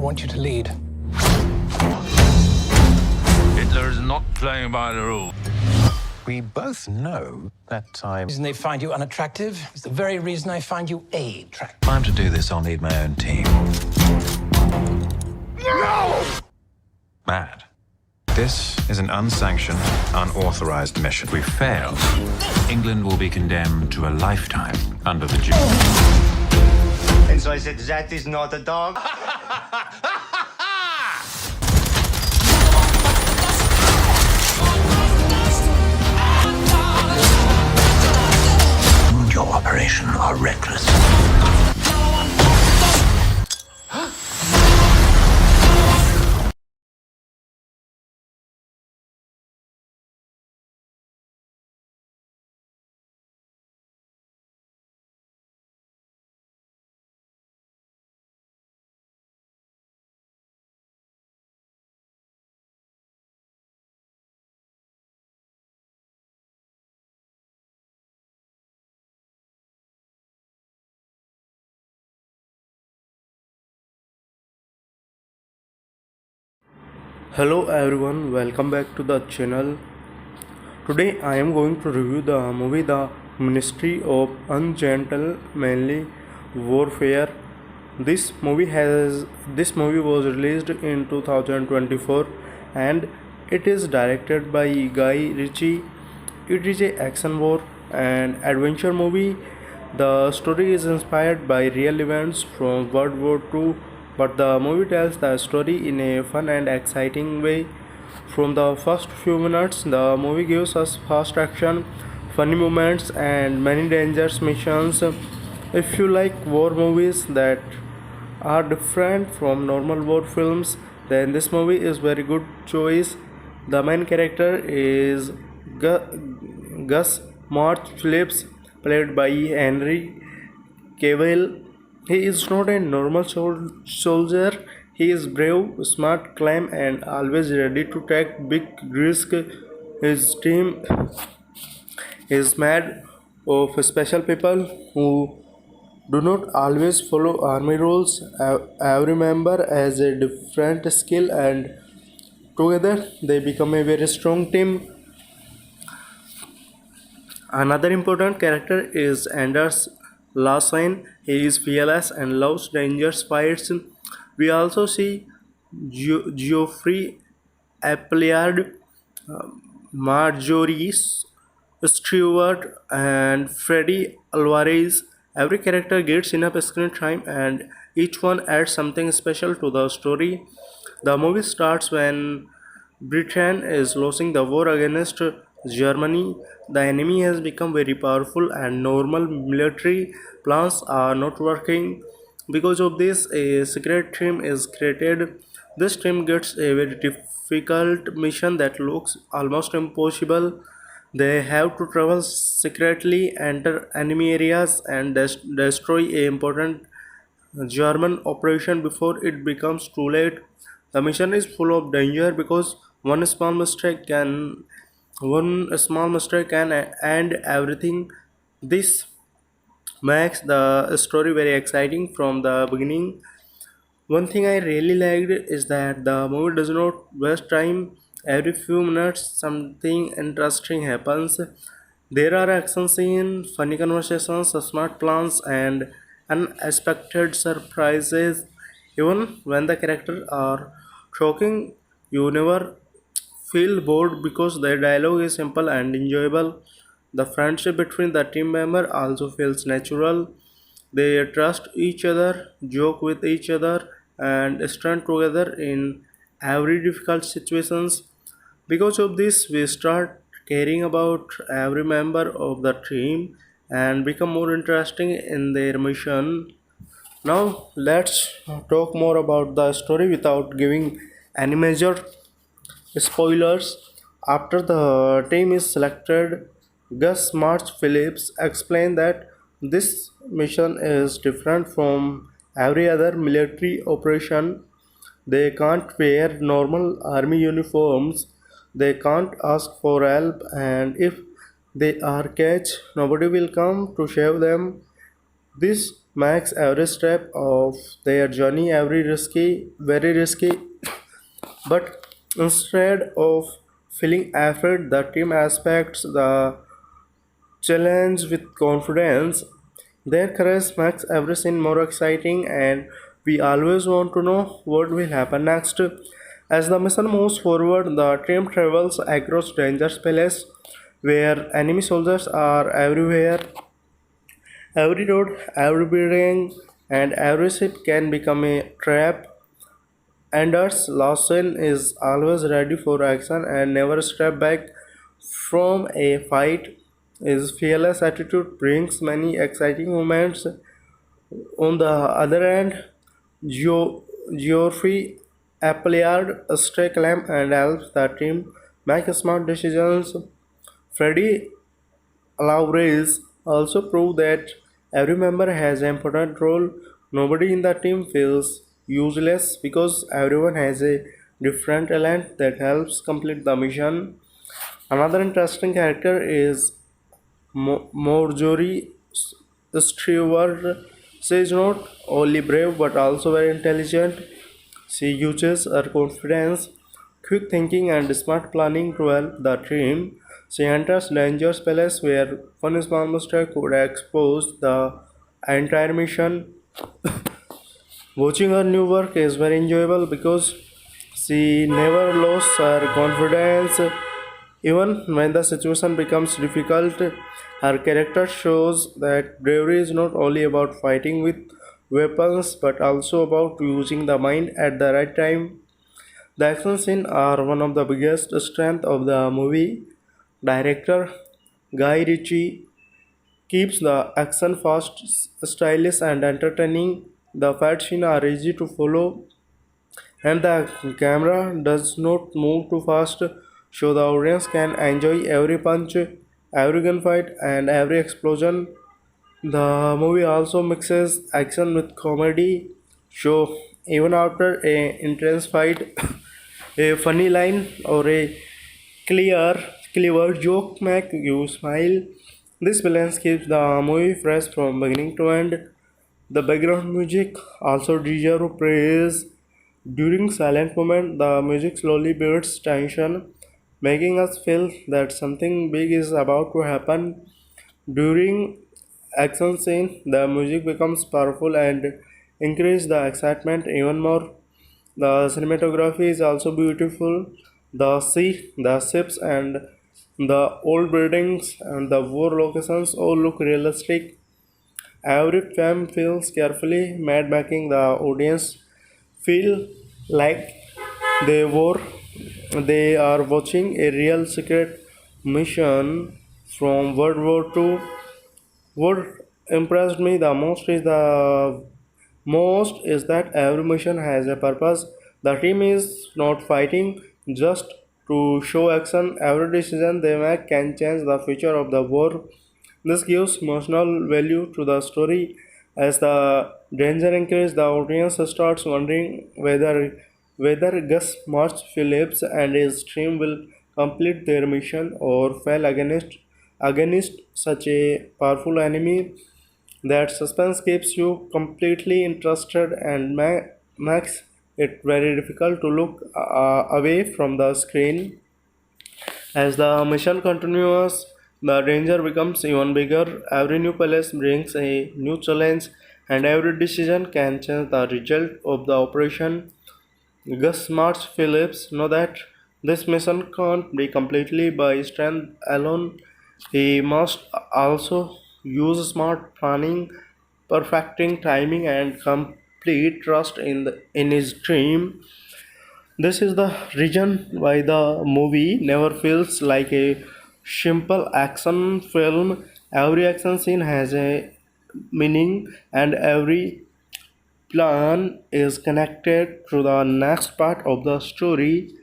want you to lead. Hitler is not playing by the rules. We both know that the reason they find you unattractive is the very reason I find you attractive. Time to do this, I'll need my own team. No! Mad. This is an unsanctioned, unauthorized mission. If we fail, England will be condemned to a lifetime under the Duke. And so I said, that is not a dog. Your operation are reckless. Hello everyone, welcome back to the channel. Today I am going to review the movie The Ministry of Ungentlemanly Warfare. This movie was released in 2024 and it is directed by Guy Ritchie. It is a action war and adventure movie. The story is inspired by real events from World War II, but the movie tells the story in a fun and exciting way. From the first few minutes, the movie gives us fast action, funny moments, and many dangerous missions. If you like war movies that are different from normal war films, then this movie is very good choice. The main character is Gus March Phillips, played by Henry Cavill. He is not a normal soldier. He is brave, smart, calm, and always ready to take big risks. His team is made of special people who do not always follow army rules. Every member has a different skill, and together they become a very strong team. Another important character is Anders Larsen. He is fearless and loves dangerous fights. We also see Geoffrey Appleyard, Marjorie Stewart, and Freddie Alvarez. Every character gets enough screen time and each one adds something special to the story. The movie starts when Britain is losing the war against Germany. The enemy has become very powerful and normal military plans are not working. Because of this, a secret team is created. This team gets a very difficult mission that looks almost impossible. They have to travel secretly, enter enemy areas, and destroy a important German operation before it becomes too late. The mission is full of danger because one small mistake can end everything. This makes the story very exciting from the beginning. One thing I really liked is that the movie does not waste time. Every few minutes, something interesting happens. There are action scenes, funny conversations, smart plans, and unexpected surprises. Even when the characters are shocking, you never feel bored because their dialogue is simple and enjoyable. The friendship between the team members also feels natural. They trust each other, joke with each other, and stand together in every difficult situations. Because of this, we start caring about every member of the team and become more interesting in their mission. Now, let's talk more about the story without giving any major spoilers. After the team is selected, Gus March Phillips explained that this mission is different from every other military operation. They can't wear normal army uniforms, they can't ask for help, and if they are catch, nobody will come to save them. This makes every step of their journey very risky. But instead of feeling afraid, the team aspects the challenge with confidence. Their courage makes every scene more exciting, and we always want to know what will happen next. As the mission moves forward, the team travels across dangerous places where enemy soldiers are everywhere. Every road, every building, and every ship can become a trap. Anders Larsen is always ready for action and never step back from a fight. His fearless attitude brings many exciting moments. On the other hand, Geoffrey Appleyard stay calm and helps the team make smart decisions. Freddie Alvarez also proved that every member has an important role. Nobody in the team feels useless because everyone has a different talent that helps complete the mission. Another interesting character is Marjorie Stewart. She is not only brave but also very intelligent. She uses her confidence, quick thinking, and smart planning to help the team. She enters dangerous places where one small mistake could expose the entire mission. Watching her new work is very enjoyable because she never lost her confidence. Even when the situation becomes difficult, her character shows that bravery is not only about fighting with weapons but also about using the mind at the right time. The action scenes are one of the biggest strengths of the movie. Director Guy Ritchie keeps the action fast, stylish, and entertaining. The fight scenes are easy to follow, and the camera does not move too fast, so the audience can enjoy every punch, every gunfight, and every explosion. The movie also mixes action with comedy, so even after a intense fight, a funny line or a clear, clever joke make you smile. This balance keeps the movie fresh from beginning to end. The background music also deserves praise. During silent moment, the music slowly builds tension, making us feel that something big is about to happen. During action scene, the music becomes powerful and increases the excitement even more. The cinematography is also beautiful. The sea, the ships, and the old buildings and the war locations all look realistic. Every frame feels carefully made, making the audience feel like they were they are watching a real secret mission from World War II. What impressed me the most is that every mission has a purpose. The team is not fighting just to show action. Every decision they make can change the future of the war. This gives emotional value to the story. As the danger increases, the audience starts wondering whether Gus March Phillips and his team will complete their mission or fail against such a powerful enemy. That suspense keeps you completely interested and makes it very difficult to look away from the screen. As the mission continues, the danger becomes even bigger. Every new palace brings a new challenge, and every decision can change the result of the operation. Gus March Phillips know that this mission can't be completely by strength alone. He must also use smart planning, perfecting timing, and complete trust in his team. This is the reason why the movie never feels like a simple action film. Every action scene has a meaning, and every plan is connected to the next part of the story.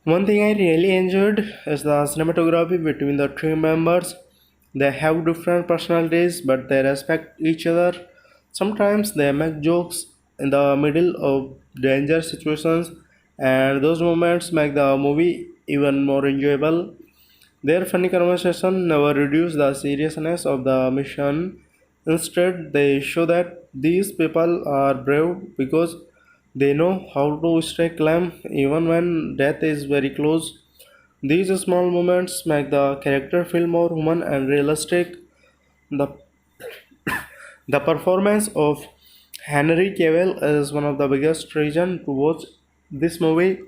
One thing I really enjoyed is the cinematography between the three members. They have different personalities, but they respect each other. Sometimes they make jokes in the middle of danger situations, and those moments make the movie even more enjoyable. Their funny conversation never reduce the seriousness of the mission. Instead, they show that these people are brave because they know how to stay calm even when death is very close. These small moments make the character feel more human and realistic. The, the performance of Henry Cavill is one of the biggest reasons to watch this movie.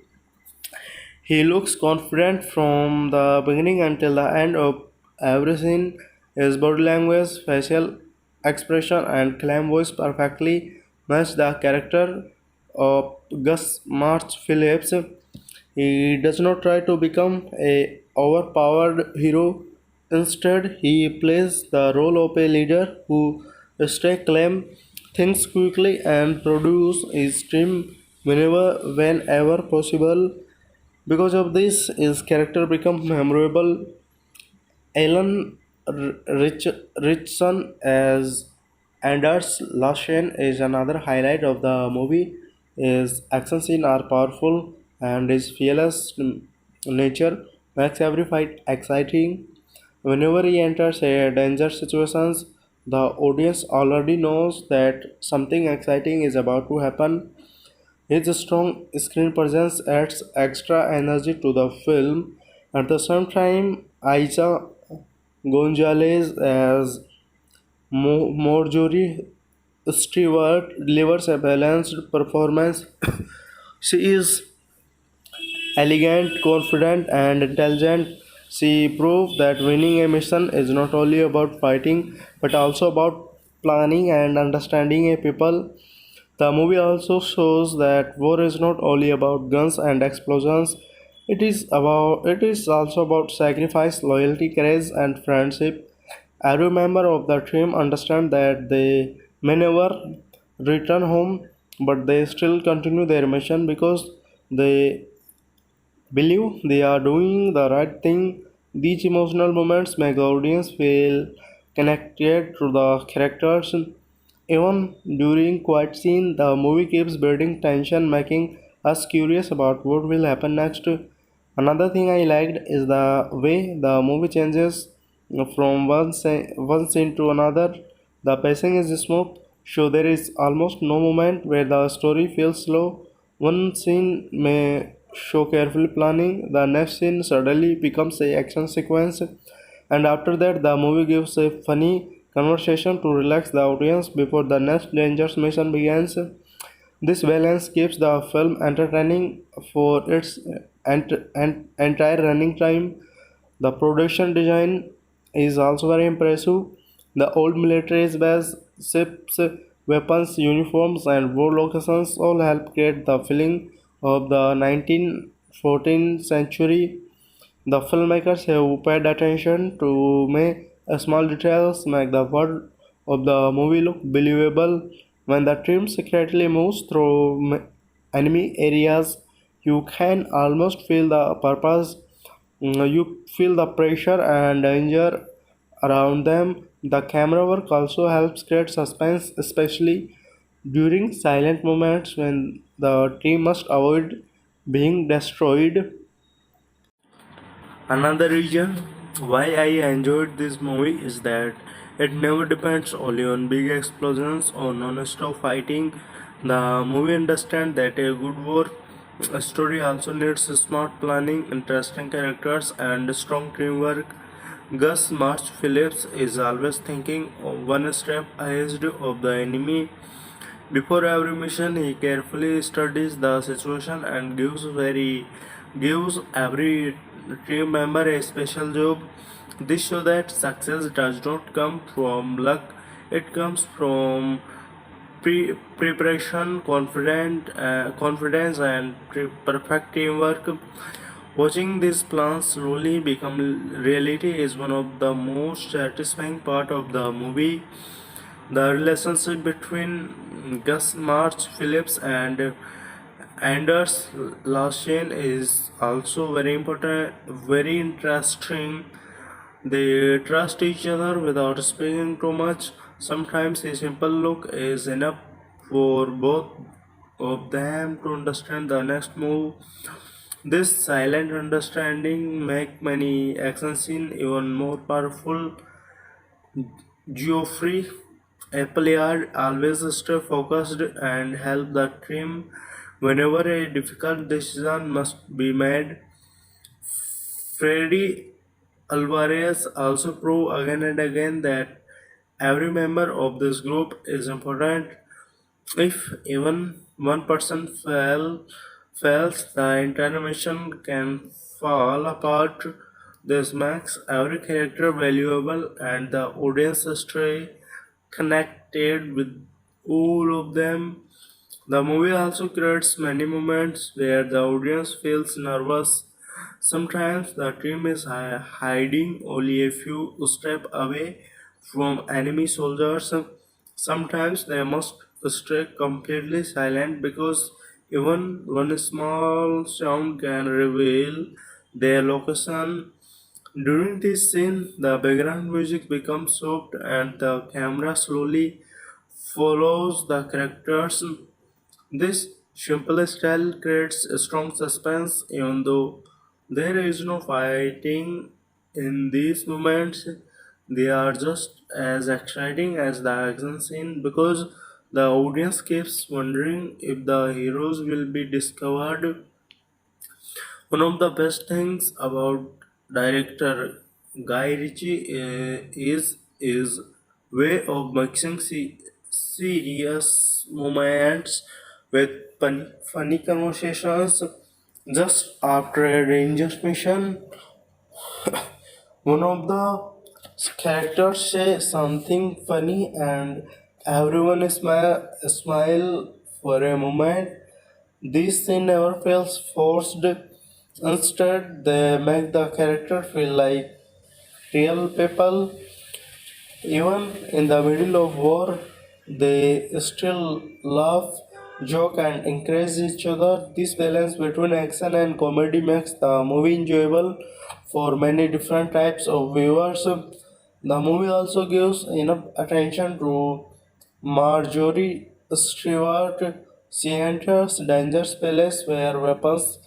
He looks confident from the beginning until the end of every scene. His body language, facial expression, and calm voice perfectly match the character of Gus March Phillips. He does not try to become a overpowered hero. Instead, he plays the role of a leader who stays calm, thinks quickly, and produces his team whenever possible. Because of this, his character becomes memorable. Alan Ritchson as Anders Larsen is another highlight of the movie. His action scenes are powerful, and his fearless nature makes every fight exciting. Whenever he enters a dangerous situation, the audience already knows that something exciting is about to happen. His strong screen presence adds extra energy to the film. At the same time, Eiza González as Marjorie Stewart delivers a balanced performance. She is elegant, confident, and intelligent. She proved that winning a mission is not only about fighting but also about planning and understanding a people. The movie also shows that war is not only about guns and explosions. It is also about sacrifice, loyalty, courage, and friendship. Every member of the team understand that they may never return home, but they still continue their mission because they believe they are doing the right thing. These emotional moments make the audience feel connected to the characters. Even during quiet scene, the movie keeps building tension, making us curious about what will happen next. Another thing I liked is the way the movie changes from one scene to another. The pacing is smooth, so there is almost no moment where the story feels slow. One scene may show careful planning, the next scene suddenly becomes a action sequence, and after that the movie gives a funny conversation to relax the audience before the next dangerous mission begins. This balance keeps the film entertaining for its entire running time. The production design is also very impressive. The old military base, ships, weapons, uniforms, and war locations all help create the feeling of the 1914th century. The filmmakers have paid attention to make small details make the world of the movie look believable. When the team secretly moves through enemy areas, you can almost feel the purpose. You feel the pressure and danger around them. The camera work also helps create suspense, especially during silent moments when the team must avoid being destroyed. Another reason why I enjoyed this movie is that it never depends only on big explosions or non-stop fighting. The movie understands that a good war story also needs smart planning, interesting characters, and strong teamwork. Gus March Phillips is always thinking one step ahead of the enemy. Before every mission, he carefully studies the situation and gives every team member a special job. This shows that success does not come from luck; it comes from preparation, confidence, and perfect teamwork. Watching these plans slowly become reality is one of the most satisfying part of the movie. The relationship between Gus March Phillips and Anders Larsen is also very important, very interesting. They trust each other without speaking too much. Sometimes a simple look is enough for both of them to understand the next move. This silent understanding make many action scenes even more powerful. Geoffrey Appleyard always stay focused and help the team whenever a difficult decision must be made. Freddy Alvarez also proved again and again that every member of this group is important. If even one person fails, the entire mission can fall apart. This makes every character valuable and the audience stay connected with all of them. The movie also creates many moments where the audience feels nervous. Sometimes the team is hiding only a few steps away from enemy soldiers. Sometimes they must stay completely silent because even one small sound can reveal their location. During this scene, the background music becomes soft and the camera slowly follows the characters. This simple style creates a strong suspense even though there is no fighting in these moments. They are just as exciting as the action scene because the audience keeps wondering if the heroes will be discovered. One of the best things about director Guy Ritchie is his way of mixing serious moments with funny conversations. Just after a dangerous mission, one of the characters say something funny and everyone smile for a moment. This scene never feels forced. Instead, they make the character feel like real people. Even in the middle of war, they still laugh, joke, and encourage each other. This balance between action and comedy makes the movie enjoyable for many different types of viewers. The movie also gives enough attention to Marjorie Stewart. She enters dangerous place where weapons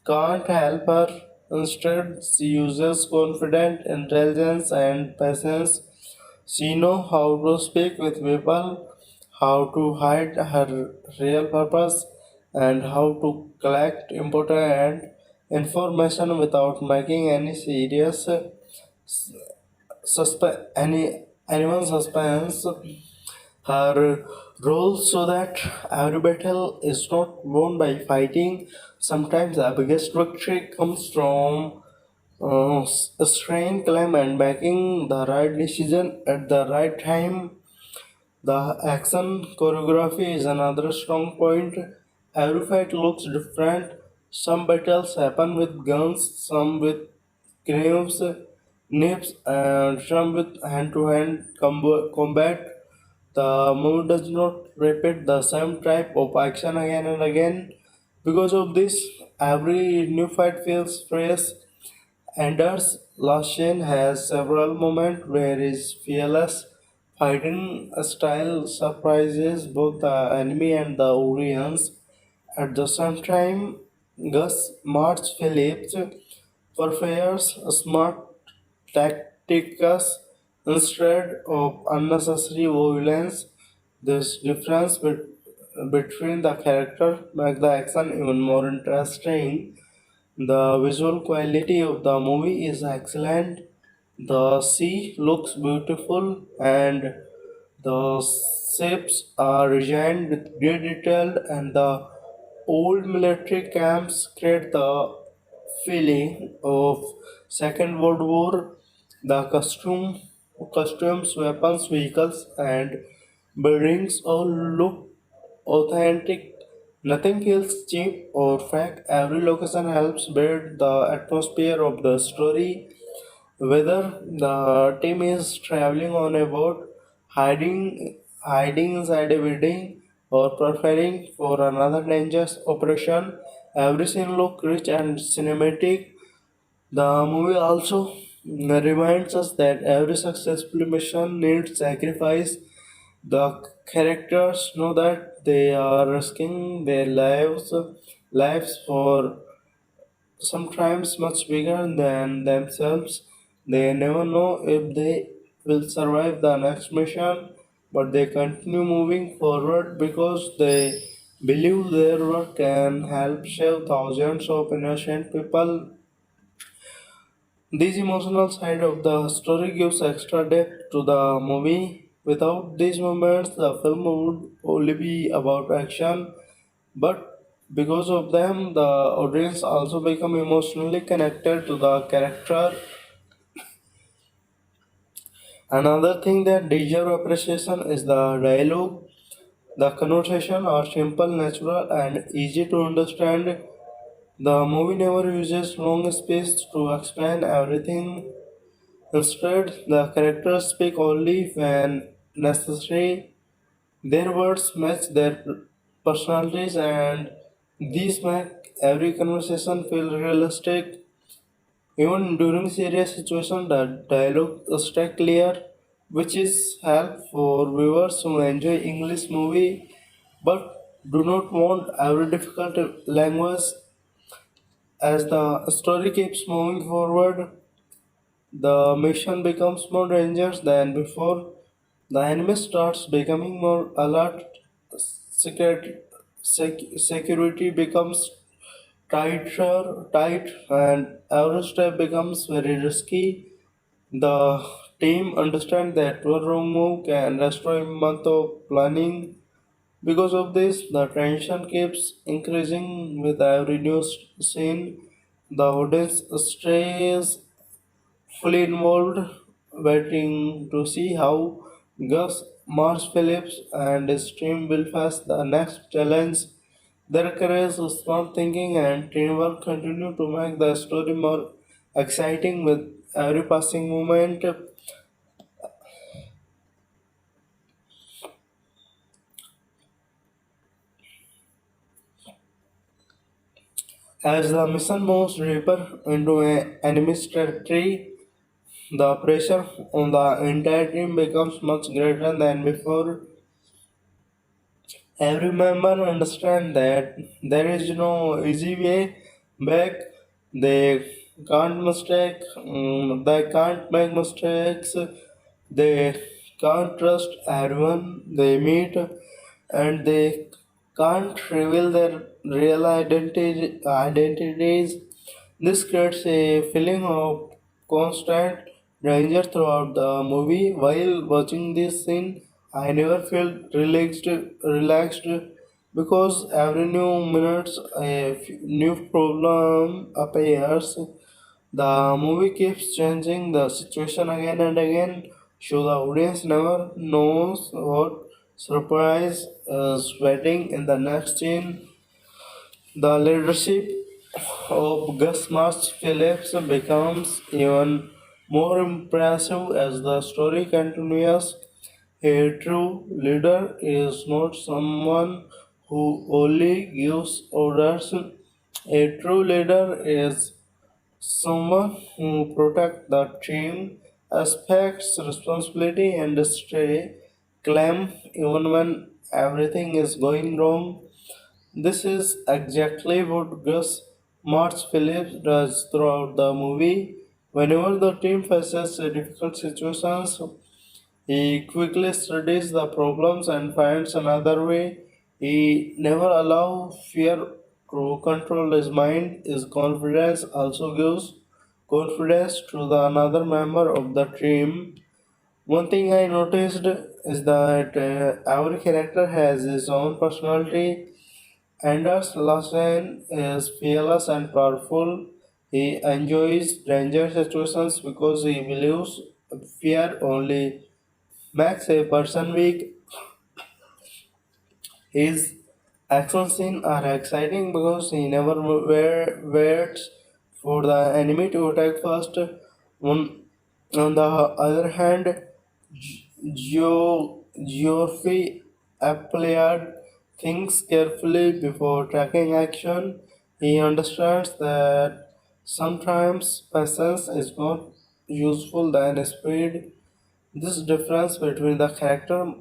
can't help her. Instead, she uses confidence, intelligence, and patience. She knows how to speak with people, how to hide her real purpose, and how to collect important information without making any serious anyone suspense. Her role so that every battle is not won by fighting. Sometimes the biggest victory comes from strength, claim, and making the right decision at the right time. The action choreography is another strong point. Every fight looks different. Some battles happen with guns, some with knives, and some with hand-to-hand combat. The movie does not repeat the same type of action again and again. Because of this, every new fight feels fresh. Anders Larsen has several moments where his fearless fighting style surprises both the enemy and the audience. At the same time, Gus March Phillips prefers smart tactics instead of unnecessary violence. This difference between the character makes the action even more interesting. The visual quality of the movie is excellent. The sea looks beautiful and the ships are designed with great detail and the old military camps create the feeling of Second World War. The costumes, weapons, vehicles, and buildings all look authentic. Nothing feels cheap or fake. Every location helps build the atmosphere of the story. Whether the team is traveling on a boat, hiding inside a building, or preparing for another dangerous operation, every scene looks rich and cinematic. The movie also reminds us that every successful mission needs sacrifice. The characters know that they are risking their lives for sometimes much bigger than themselves. They never know if they will survive the next mission. but they continue moving forward because they believe their work can help save thousands of innocent people. This emotional side of the story gives extra depth to the movie. Without these moments, the film would only be about action, but because of them, the audience also become emotionally connected to the character. Another thing that deserves appreciation is the dialogue. The conversation are simple, natural, and easy to understand. The movie never uses long space to explain everything. Instead, the characters speak only when necessary. Their words match their personalities, and these make every conversation feel realistic. Even during serious situations, the dialogue stay clear, which is help for viewers who enjoy English movie but do not want every difficult language. As the story keeps moving forward, the mission becomes more dangerous than before. The enemy starts becoming more alert. Security, security becomes tight, and every step becomes very risky. The team understands that one wrong move can destroy a month of planning. Because of this, the tension keeps increasing with every new scene. The audience stays fully involved, waiting to see how Gus, Mars Phillips, and his team will face the next challenge. Their courage, smart thinking, and teamwork continue to make the story more exciting with every passing moment. As the mission moves deeper into an enemy's territory, the pressure on the entire team becomes much greater than before. Every member understand that there is no easy way back. They they can't make mistakes. They can't trust everyone they meet, and they can't reveal their real identities. This creates a feeling of constant danger throughout the movie. While watching this scene, I never felt relaxed because every new minutes new problem appears. The movie keeps changing the situation again and again, so the audience never knows what surprise is waiting in the next scene. The leadership of Gus March Phillips becomes even more impressive as the story continues. A true leader is not someone who only gives orders. A true leader is someone who protects the team, expects responsibility, and stay calm even when everything is going wrong. This is exactly what Gus March Phillips does throughout the movie. Whenever the team faces difficult situations, he quickly studies the problems and finds another way. He never allows fear to control his mind. His confidence also gives confidence to the another member of the team. One thing I noticed is that every character has his own personality. Anders Lassen is fearless and powerful. He enjoys danger situations because he believes fear only makes a person weak. His action scenes are exciting because he never waits for the enemy to attack first. On, on the other hand, Geoffrey Appleyard thinks carefully before taking action. He understands that sometimes patience is more useful than speed. This difference between the character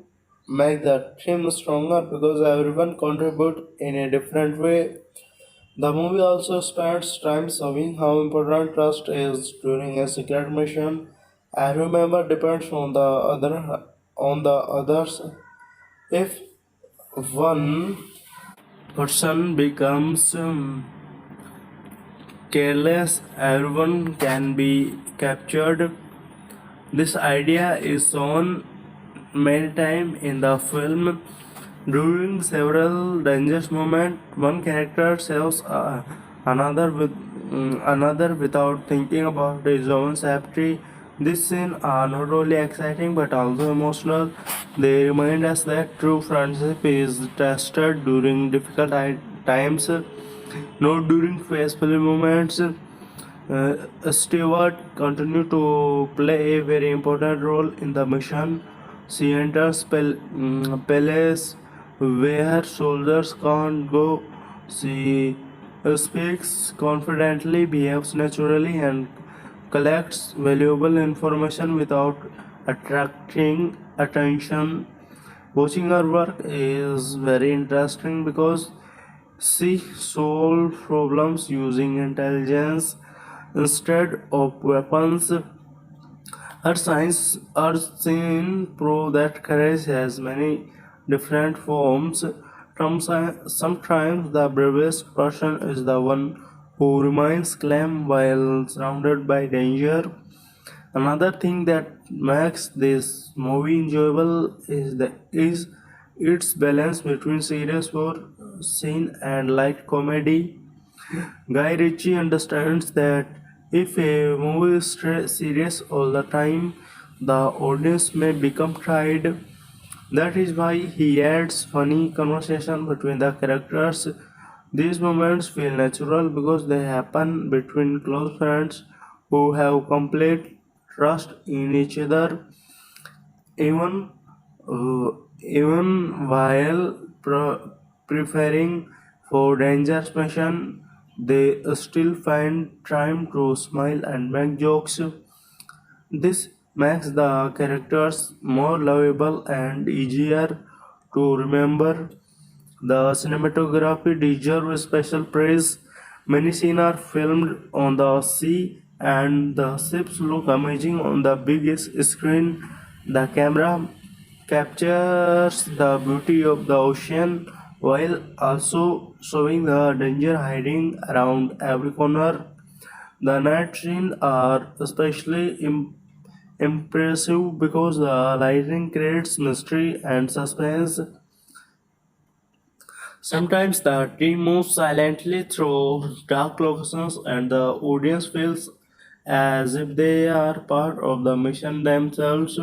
make the team stronger because everyone contribute in a different way. The movie also spends time showing how important trust is during a secret mission. Every member depends on the other, on the others. If one person becomes careless, everyone can be captured. This idea is shown many times in the film. During several dangerous moments, one character saves another without thinking about his own safety. These scenes are not only exciting but also emotional. They remind us that true friendship is tested during difficult times, not during peaceful moments. Stewart continued to play a very important role in the mission. She enters palace where soldiers can't go. She speaks confidently, behaves naturally, and collects valuable information without attracting attention. Watching her work is very interesting because she solves problems using intelligence instead of weapons. Her scene prove that courage has many different forms. Sometimes the bravest person is the one who remains calm while surrounded by danger. Another thing that makes this movie enjoyable is its balance between serious war scene and light comedy. Guy Ritchie understands that if a movie is serious all the time, the audience may become tired. That is why he adds funny conversation between the characters. These moments feel natural because they happen between close friends who have complete trust in each other. Even even while preparing for dangerous mission, they still find time to smile and make jokes. This makes the characters more lovable and easier to remember. The cinematography deserves special praise. Many scenes are filmed on the sea, and the ships look amazing on the biggest screen. The camera captures the beauty of the ocean while also showing the danger hiding around every corner. The night scenes are especially impressive because the lighting creates mystery and suspense. Sometimes the team moves silently through dark locations and the audience feels as if they are part of the mission themselves.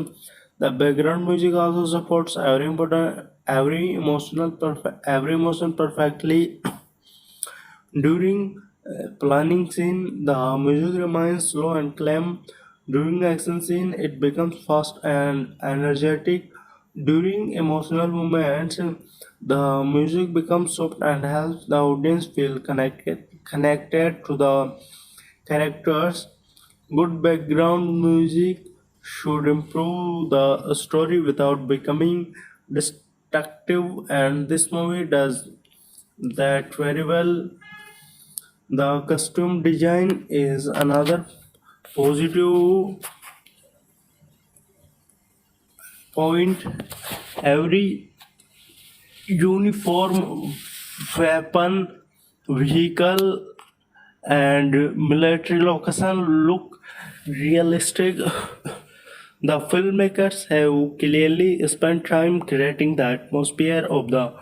The background music also supports every emotion perfectly. During planning scene, the music remains slow and calm. During action scene, it becomes fast and energetic. During emotional moments, the music becomes soft and helps the audience feel connected to the characters. Good background music should improve the story without becoming destructive, and this movie does that very well. The costume design is another positive point. Every uniform, weapon, vehicle, and military location look realistic. The filmmakers have clearly spent time creating the atmosphere of the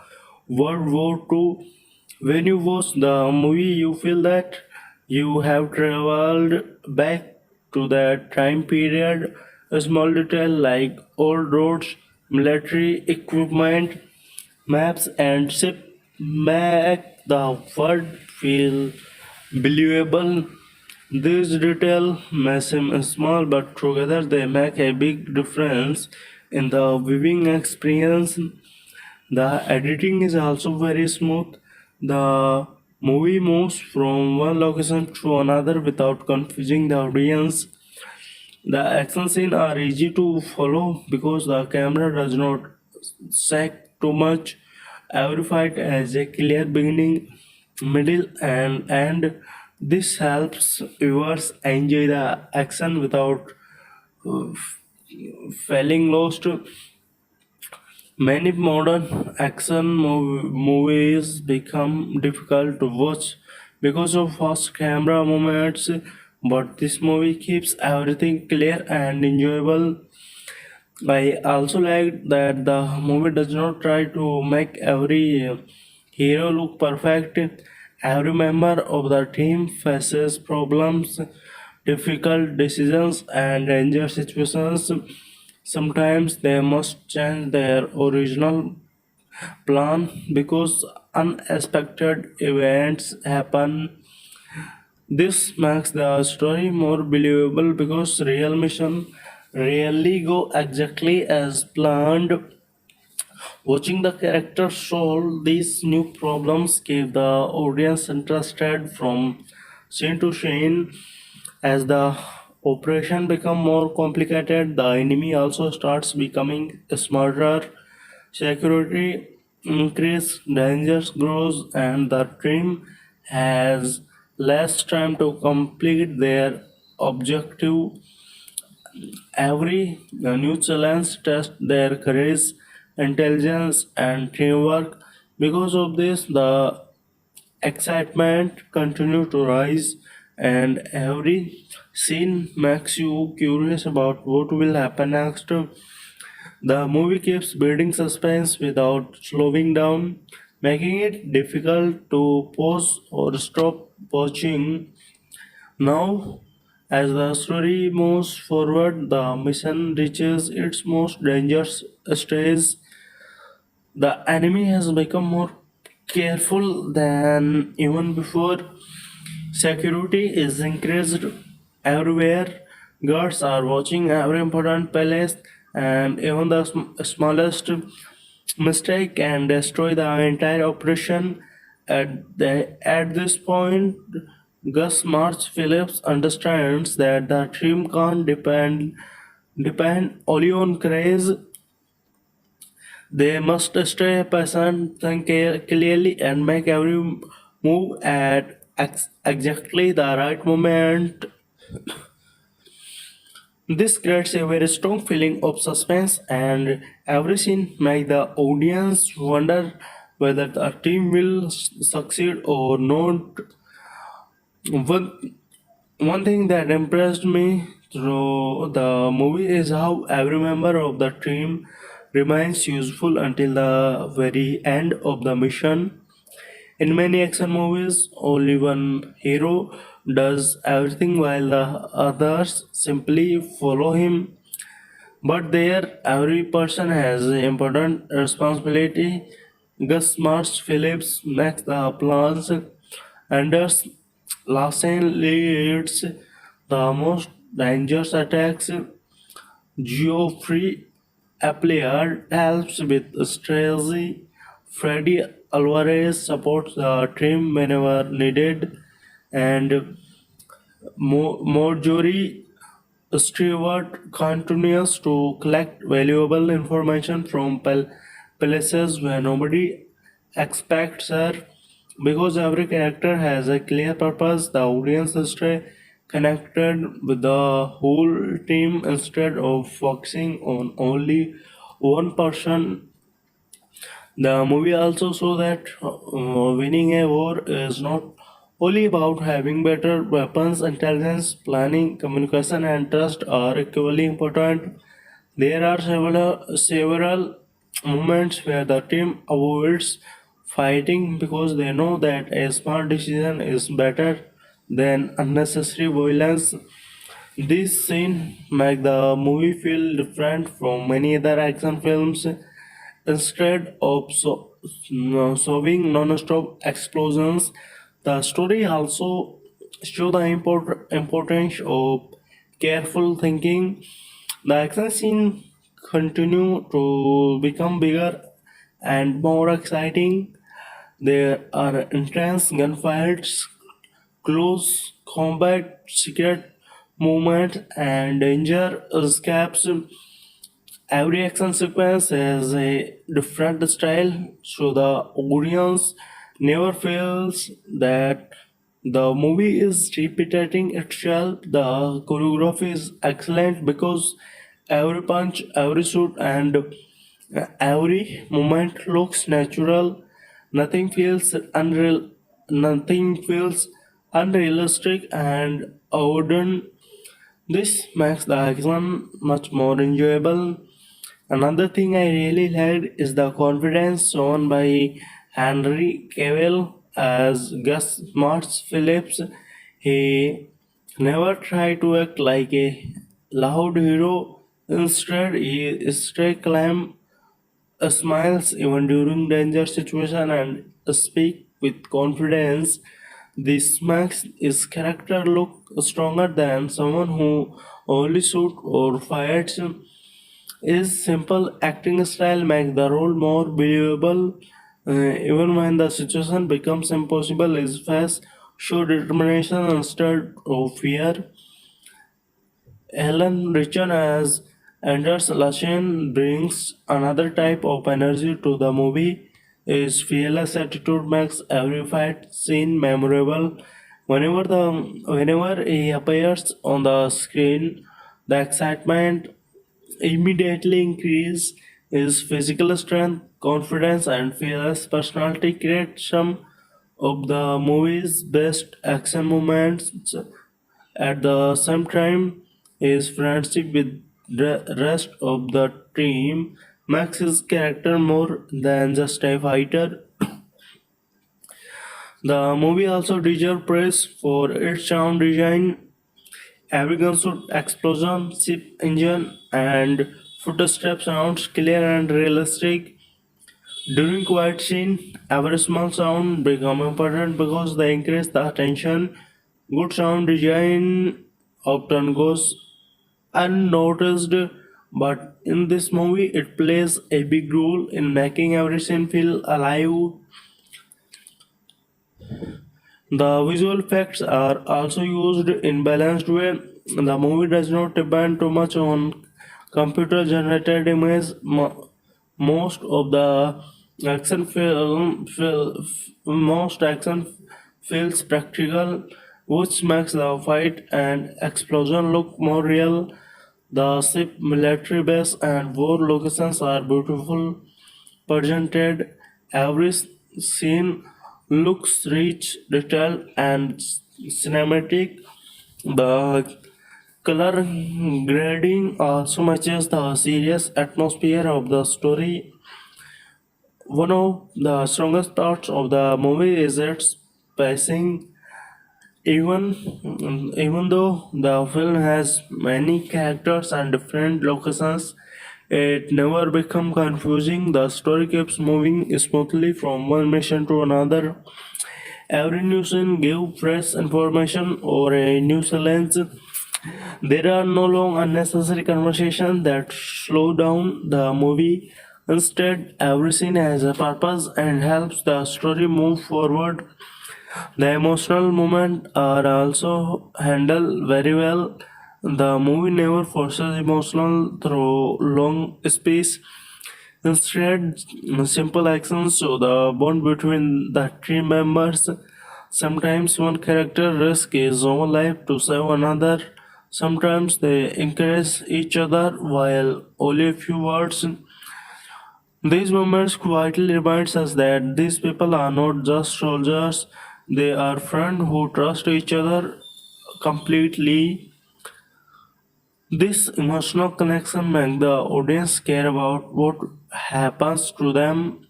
World War II. When you watch the movie, you feel that you have traveled back to that time period. A small detail like old roads, military equipment, maps, and ship make the world feel believable. These details may seem small, but together they make a big difference in the viewing experience. The editing is also very smooth. The movie moves from one location to another without confusing the audience. The action scenes are easy to follow because the camera does not sag too much. Every fight has a clear beginning, middle, and end. This helps viewers enjoy the action without uh, feeling lost. Many modern movies become difficult to watch because of fast camera movements, but this movie keeps everything clear and enjoyable. I also like that the movie does not try to make every hero look perfect. Every member of the team faces problems, difficult decisions, and dangerous situations. Sometimes they must change their original plan because unexpected events happen. This makes the story more believable because real mission rarely go exactly as planned. Watching the characters solve these new problems keep the audience interested from scene to scene. As the operation become more complicated, the enemy also starts becoming smarter. Security increase, dangers grows, and the team has less time to complete their objective. Every new challenge tests their courage, intelligence, and teamwork. Because of this, the excitement continues to rise, and every scene makes you curious about what will happen next. The movie keeps building suspense without slowing down, making it difficult to pause or stop watching. Now, as the story moves forward, the mission reaches its most dangerous stage. The enemy has become more careful than even before. Security is increased everywhere. Guards are watching every important place, and even the smallest mistake can destroy the entire operation. At this point, Gus March Phillips understands that the team can't depend only on craze. They must stay patient, think clearly, and make every move at exactly the right moment. This creates a very strong feeling of suspense, and every scene makes the audience wonder whether the team will succeed or not. One thing that impressed me through the movie is how every member of the team remains useful until the very end of the mission. In many action movies, only one hero does everything while the others simply follow him. But there, every person has an important responsibility. Gus Marsh Phillips makes the plans. Anders Larsen leads the most dangerous attacks. Geoffrey Appleard helps with strategy. Freddy Alvarez supports the team whenever needed, and Marjorie Stewart continues to collect valuable information from places where nobody expects her. Because every character has a clear purpose, the audience stay connected with the whole team instead of focusing on only one person. The movie also shows that winning a war is not only about having better weapons, intelligence, planning, communication, and trust are equally important. There are several moments where the team avoids fighting because they know that a smart decision is better than unnecessary violence. This scene make the movie feel different from many other action films. Instead of solving non-stop explosions, the story also show the importance of careful thinking. The action scene continue to become bigger and more exciting. There are intense gunfights, close combat, secret movement, and danger escapes. Every action sequence has a different style, so the audience never feels that the movie is repeating itself. The choreography is excellent because every punch, every shoot, and Every moment looks natural. Nothing feels unreal. Nothing feels unrealistic and overdone. This makes the action much more enjoyable. Another thing I really liked is the confidence shown by Henry Cavill as Gus Smarts Phillips. He never tried to act like a loud hero. Instead, he stayed calm, smiles even during danger situation, and speak with confidence. This makes his character look stronger than someone who only shoot or fights. His simple acting style makes the role more believable. Even when the situation becomes impossible, his face show determination instead of fear. Helen Ritchson as Anders Lassen brings another type of energy to the movie. His fearless attitude makes every fight scene memorable. Whenever he appears on the screen, the excitement immediately increases. His physical strength, confidence, and fearless personality create some of the movie's best action moments. At the same time, his friendship with the rest of the team makes his character more than just a fighter. The movie also deserves praise for its sound design. Every gunshot explosion, ship engine, and footstep sounds clear and realistic. During quiet scene, every small sound become important because they increase the attention. Good sound design often goes unnoticed, but in this movie, it plays a big role in making every scene feel alive. The visual effects are also used in balanced way. The movie does not depend too much on computer generated image. Most of the most action feels practical, which makes the fight and explosion look more real. The ship, military base, and war locations are beautiful presented. Every scene looks rich, detailed, and cinematic. The color grading also matches the serious atmosphere of the story. One of the strongest parts of the movie is its pacing. Even though the film has many characters and different locations, it never becomes confusing. The story keeps moving smoothly from one mission to another. Every new scene gives fresh information or a new challenge. There are no long unnecessary conversations that slow down the movie. Instead, every scene has a purpose and helps the story move forward. The emotional moments are also handled very well. The movie never forces emotional through long space. Instead, simple actions show the bond between the team members. Sometimes one character risks his own life to save another. Sometimes they encourage each other while only a few words. These moments quietly reminds us that these people are not just soldiers, they are friends who trust each other completely. This emotional connection makes the audience care about what happens to them.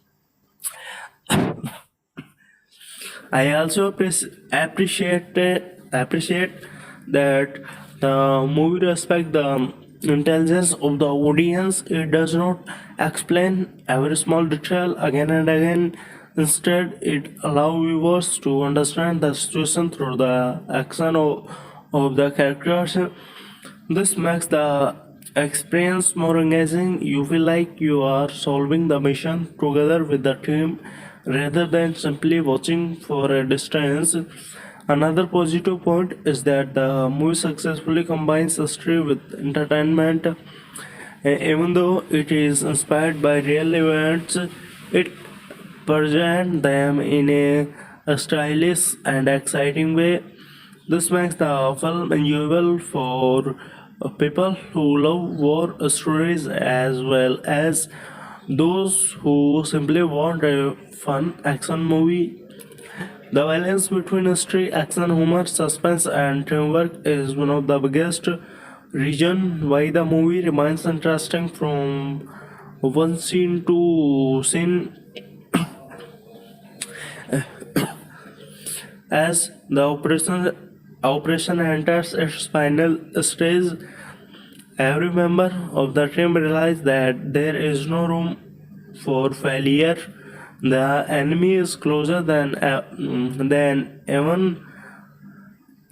I also appreciate that the movie respect the intelligence of the audience. It does not explain every small detail again and again. Instead, it allows viewers to understand the situation through the action of the characters. This makes the experience more engaging. You feel like you are solving the mission together with the team rather than simply watching for a distance. Another positive point is that the movie successfully combines history with entertainment. Even though it is inspired by real events, it presents them in a stylish and exciting way. This makes the film enjoyable for people who love war stories as well as those who simply want a fun action movie. The balance between history, action, humor, suspense, and teamwork is one of the biggest reason why the movie remains interesting from one scene to scene. As the operation enters its final stage, every member of the team realizes that there is no room for failure. The enemy is closer than even.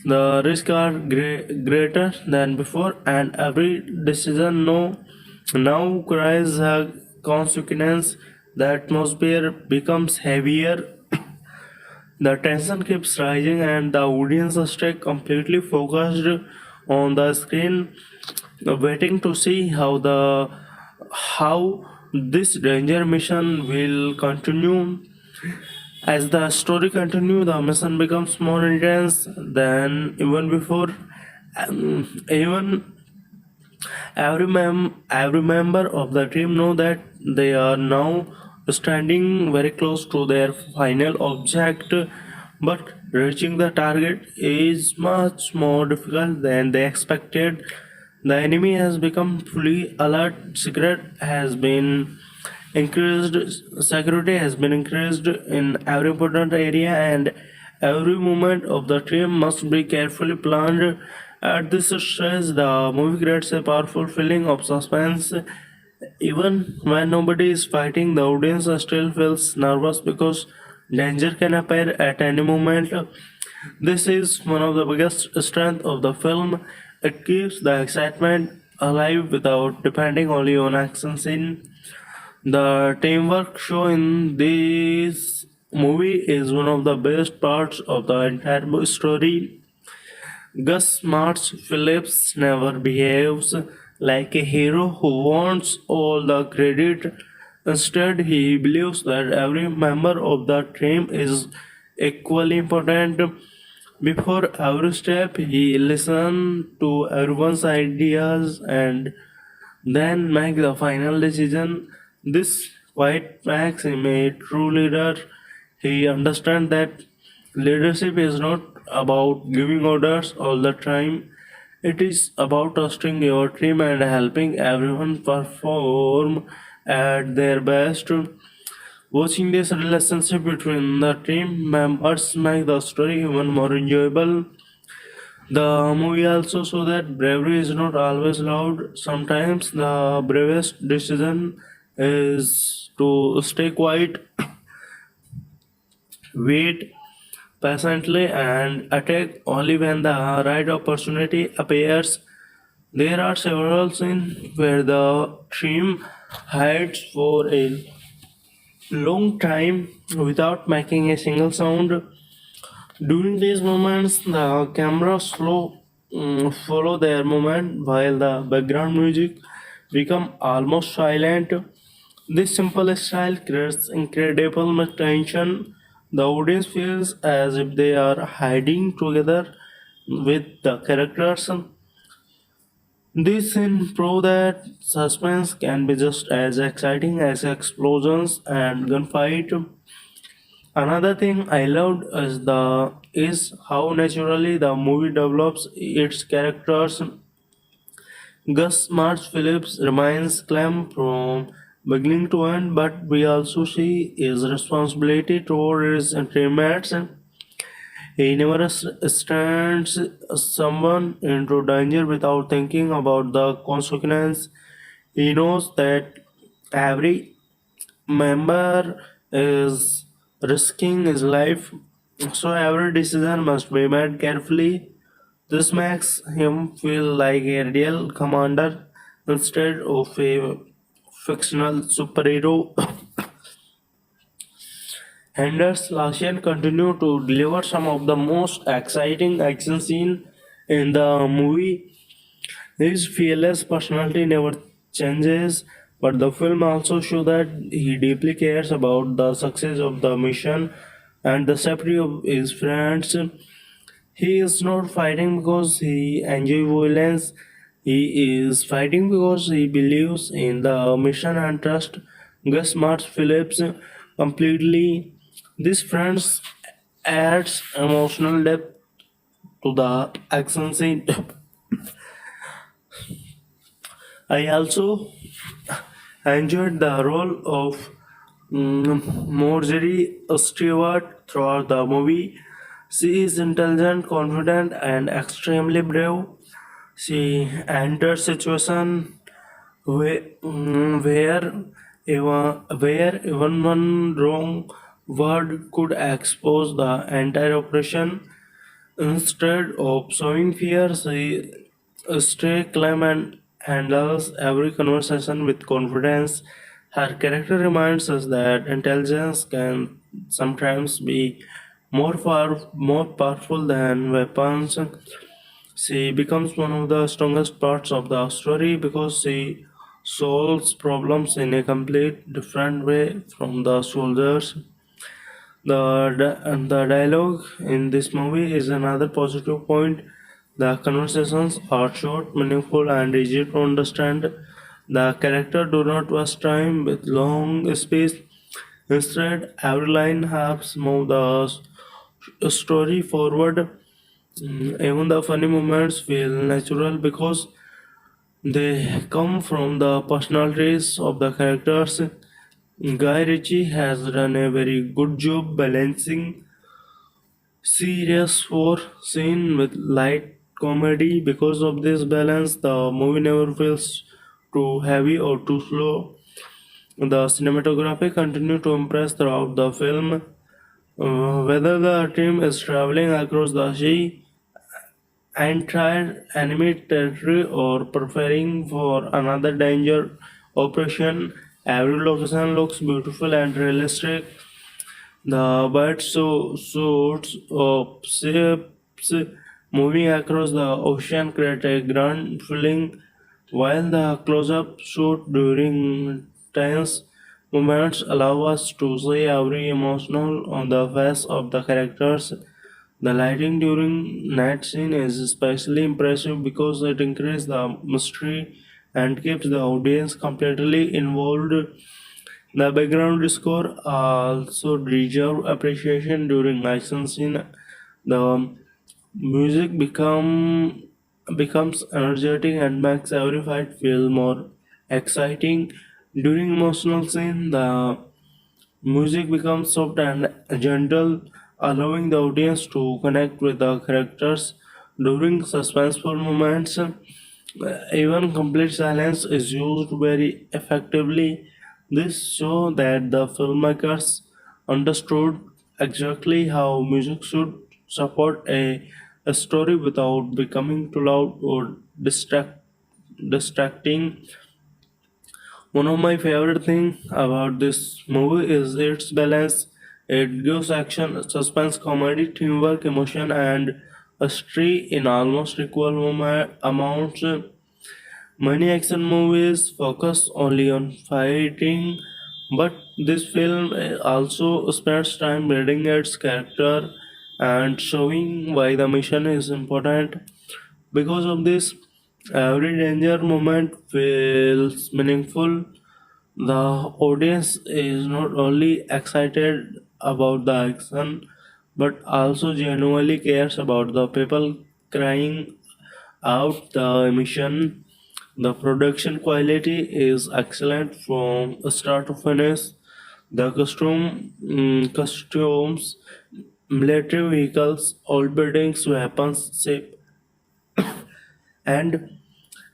The risks are greater than before, and every decision now carries a consequence. The atmosphere becomes heavier. The tension keeps rising, and the audience stays completely focused on the screen, waiting to see how this danger mission will continue. As the story continues, the mission becomes more intense than even before. Even every member of the team know that they are now standing very close to their final object, but reaching the target is much more difficult than they expected. The enemy has become fully alert. Security has been increased in every important area, and every movement of the team must be carefully planned. At this stage, the movie creates a powerful feeling of suspense. Even when nobody is fighting, the audience still feels nervous because danger can appear at any moment. This is one of the biggest strengths of the film. It keeps the excitement alive without depending only on action scene. The teamwork shown in this movie is one of the best parts of the entire story. Gus March Phillips never behaves like a hero who wants all the credit. Instead, he believes that every member of the team is equally important. Before every step, he listens to everyone's ideas and then make the final decision. This quite makes him a true leader. He understands that leadership is not about giving orders all the time. It is about trusting your team and helping everyone perform at their best. Watching this relationship between the team members make the story even more enjoyable. The movie also shows that bravery is not always loud. Sometimes the bravest decision is to stay quiet, wait patiently, and attack only when the right opportunity appears. There are several scenes where the team hides for a long time without making a single sound. During these moments, the camera follow their movement while the background music become almost silent. This simple style creates incredible tension. The audience feels as if they are hiding together with the characters. This scene prove that suspense can be just as exciting as explosions and gunfight. Another thing I loved is how naturally the movie develops its characters. Gus March Phillips remains calm from beginning to end, but we also see his responsibility toward his teammates. He never stands someone into danger without thinking about the consequence. He knows that every member is risking his life, so every decision must be made carefully. This makes him feel like a real commander instead of a fictional superhero. Anders Larsson continued to deliver some of the most exciting action scenes in the movie. His fearless personality never changes, but the film also shows that he deeply cares about the success of the mission and the safety of his friends. He is not fighting because he enjoys violence. He is fighting because he believes in the mission and trust Gus Mart Phillips completely. This friends adds emotional depth to the action scene. I also enjoyed the role of Marjorie Stewart throughout the movie. She is intelligent, confident, and extremely brave. She enters situation where even one wrong word could expose the entire operation. Instead of showing fear, she stay calm and handles every conversation with confidence. Her character reminds us that intelligence can sometimes be more powerful than weapons. She becomes one of the strongest parts of the story because she solves problems in a complete different way from the soldiers. The dialogue in this movie is another positive point. The conversations are short, meaningful, and easy to understand. The character do not waste time with long speech. Instead, every line helps move the story forward. Even the funny moments feel natural because they come from the personalities of the characters. Guy Ritchie has done a very good job balancing serious war scene with light comedy. Because of this balance, the movie never feels too heavy or too slow. The cinematography continues to impress throughout the film. Whether the team is traveling across the sea, entire enemy territory, or preparing for another danger operation, every location looks beautiful and realistic. The bird suits of ships moving across the ocean create a grand feeling, while the close-up shot during tense moments allow us to see every emotional on the face of the characters. The lighting during night scene is especially impressive because it increases the mystery and keeps the audience completely involved. The background score also deserve appreciation during action scene. The music becomes energetic and makes every fight feel more exciting. During emotional scene, the music becomes soft and gentle, allowing the audience to connect with the characters. During suspenseful moments, even complete silence is used very effectively. This shows that the filmmakers understood exactly how music should support a story without becoming too loud or distracting. One of my favorite things about this movie is its balance. It gives action, suspense, comedy, teamwork, emotion, and a story in almost equal amounts. Many action movies focus only on fighting, but this film also spends time building its character and showing why the mission is important. Because of this, every danger moment feels meaningful. The audience is not only excited about the action but also genuinely cares about the people crying out the mission. The production quality is excellent from start to finish. The costumes, military vehicles, old buildings, weapons, ship, and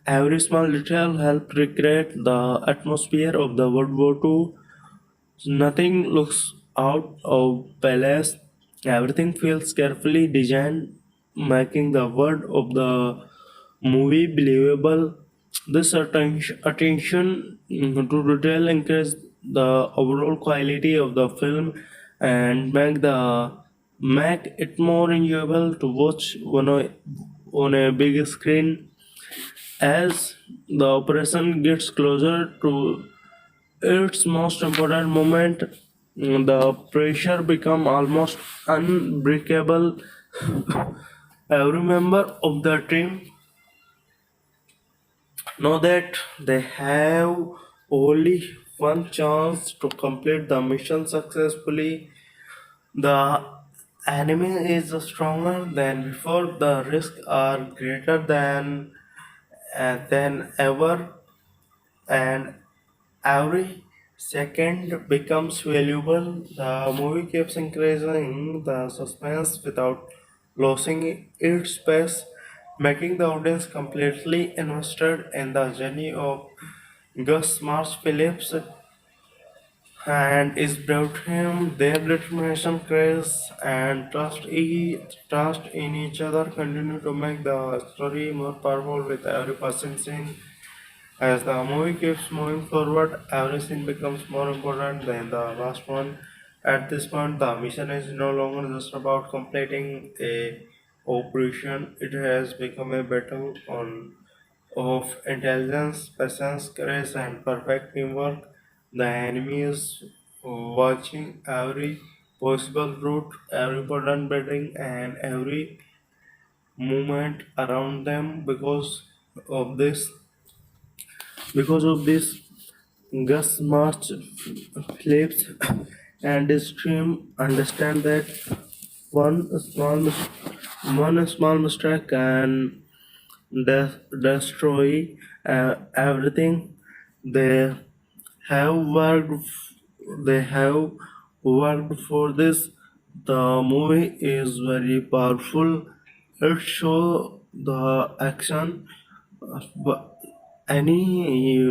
every small detail help recreate the atmosphere of the World War II. Nothing looks out of place. Everything feels carefully designed, making the world of the movie believable. This attention to detail increase the overall quality of the film and make it more enjoyable to watch on a big screen. As the operation gets closer to its most important moment, the pressure become almost unbreakable. Every member of the team know that they have only one chance to complete the mission successfully. The enemy is stronger than before. The risks are greater than ever, and every second becomes valuable. The movie keeps increasing the suspense without losing its pace, making the audience completely invested in the journey of Gus Mars Phillips and is brought him. Their determination, courage, and trust in each other continue to make the story more powerful with every passing scene. As the movie keeps moving forward, every scene becomes more important than the last one. At this point, the mission is no longer just about completing a operation. It has become a battle of intelligence, patience, courage, and perfect teamwork. The enemy is watching every possible route, every button building, and every movement around them. Of this, because of this, Gus March Phillips and his team understand that one small mis- one small mistake can destroy everything. They have worked. They have worked for this. The movie is very powerful. It shows the action. But any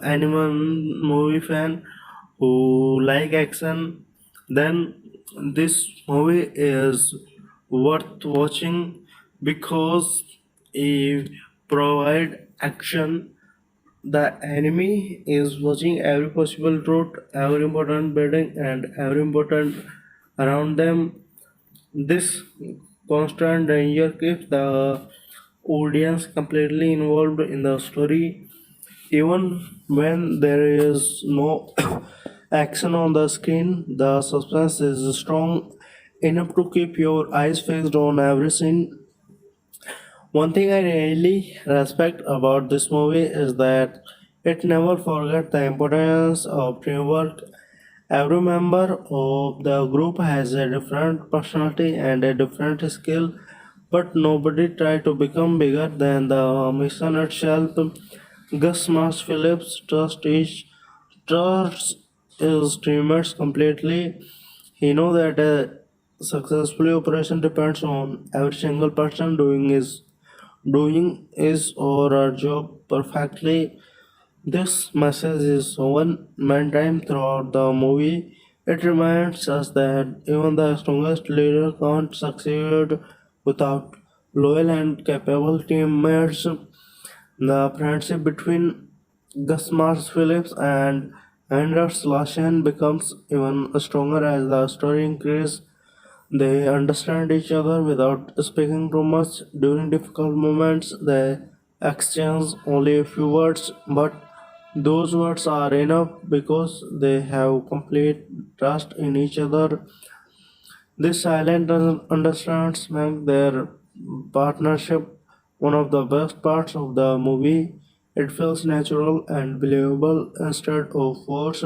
animal movie fan who like action, then this movie is worth watching because it provide action. The enemy is watching every possible route, every important building, and every important around them. This constant danger keeps the audience completely involved in the story. Even when there is no action on the screen, the suspense is strong enough to keep your eyes fixed on every scene. One thing I really respect about this movie is that it never forgets the importance of teamwork. Every member of the group has a different personality and a different skill, but nobody tried to become bigger than the mission itself. Gus Mars Phillips trusts his teammates completely. He knows that a successful operation depends on every single person doing his or her job perfectly. This message is one main time throughout the movie. It reminds us that even the strongest leader can't succeed without loyal and capable teammates. The friendship between Gus Mars Phillips and Anders Larsen becomes even stronger as the story increases. They understand each other without speaking too much. During difficult moments, they exchange only a few words, but those words are enough because they have complete trust in each other. This silent understands make their partnership one of the best parts of the movie. It feels natural and believable instead of forced.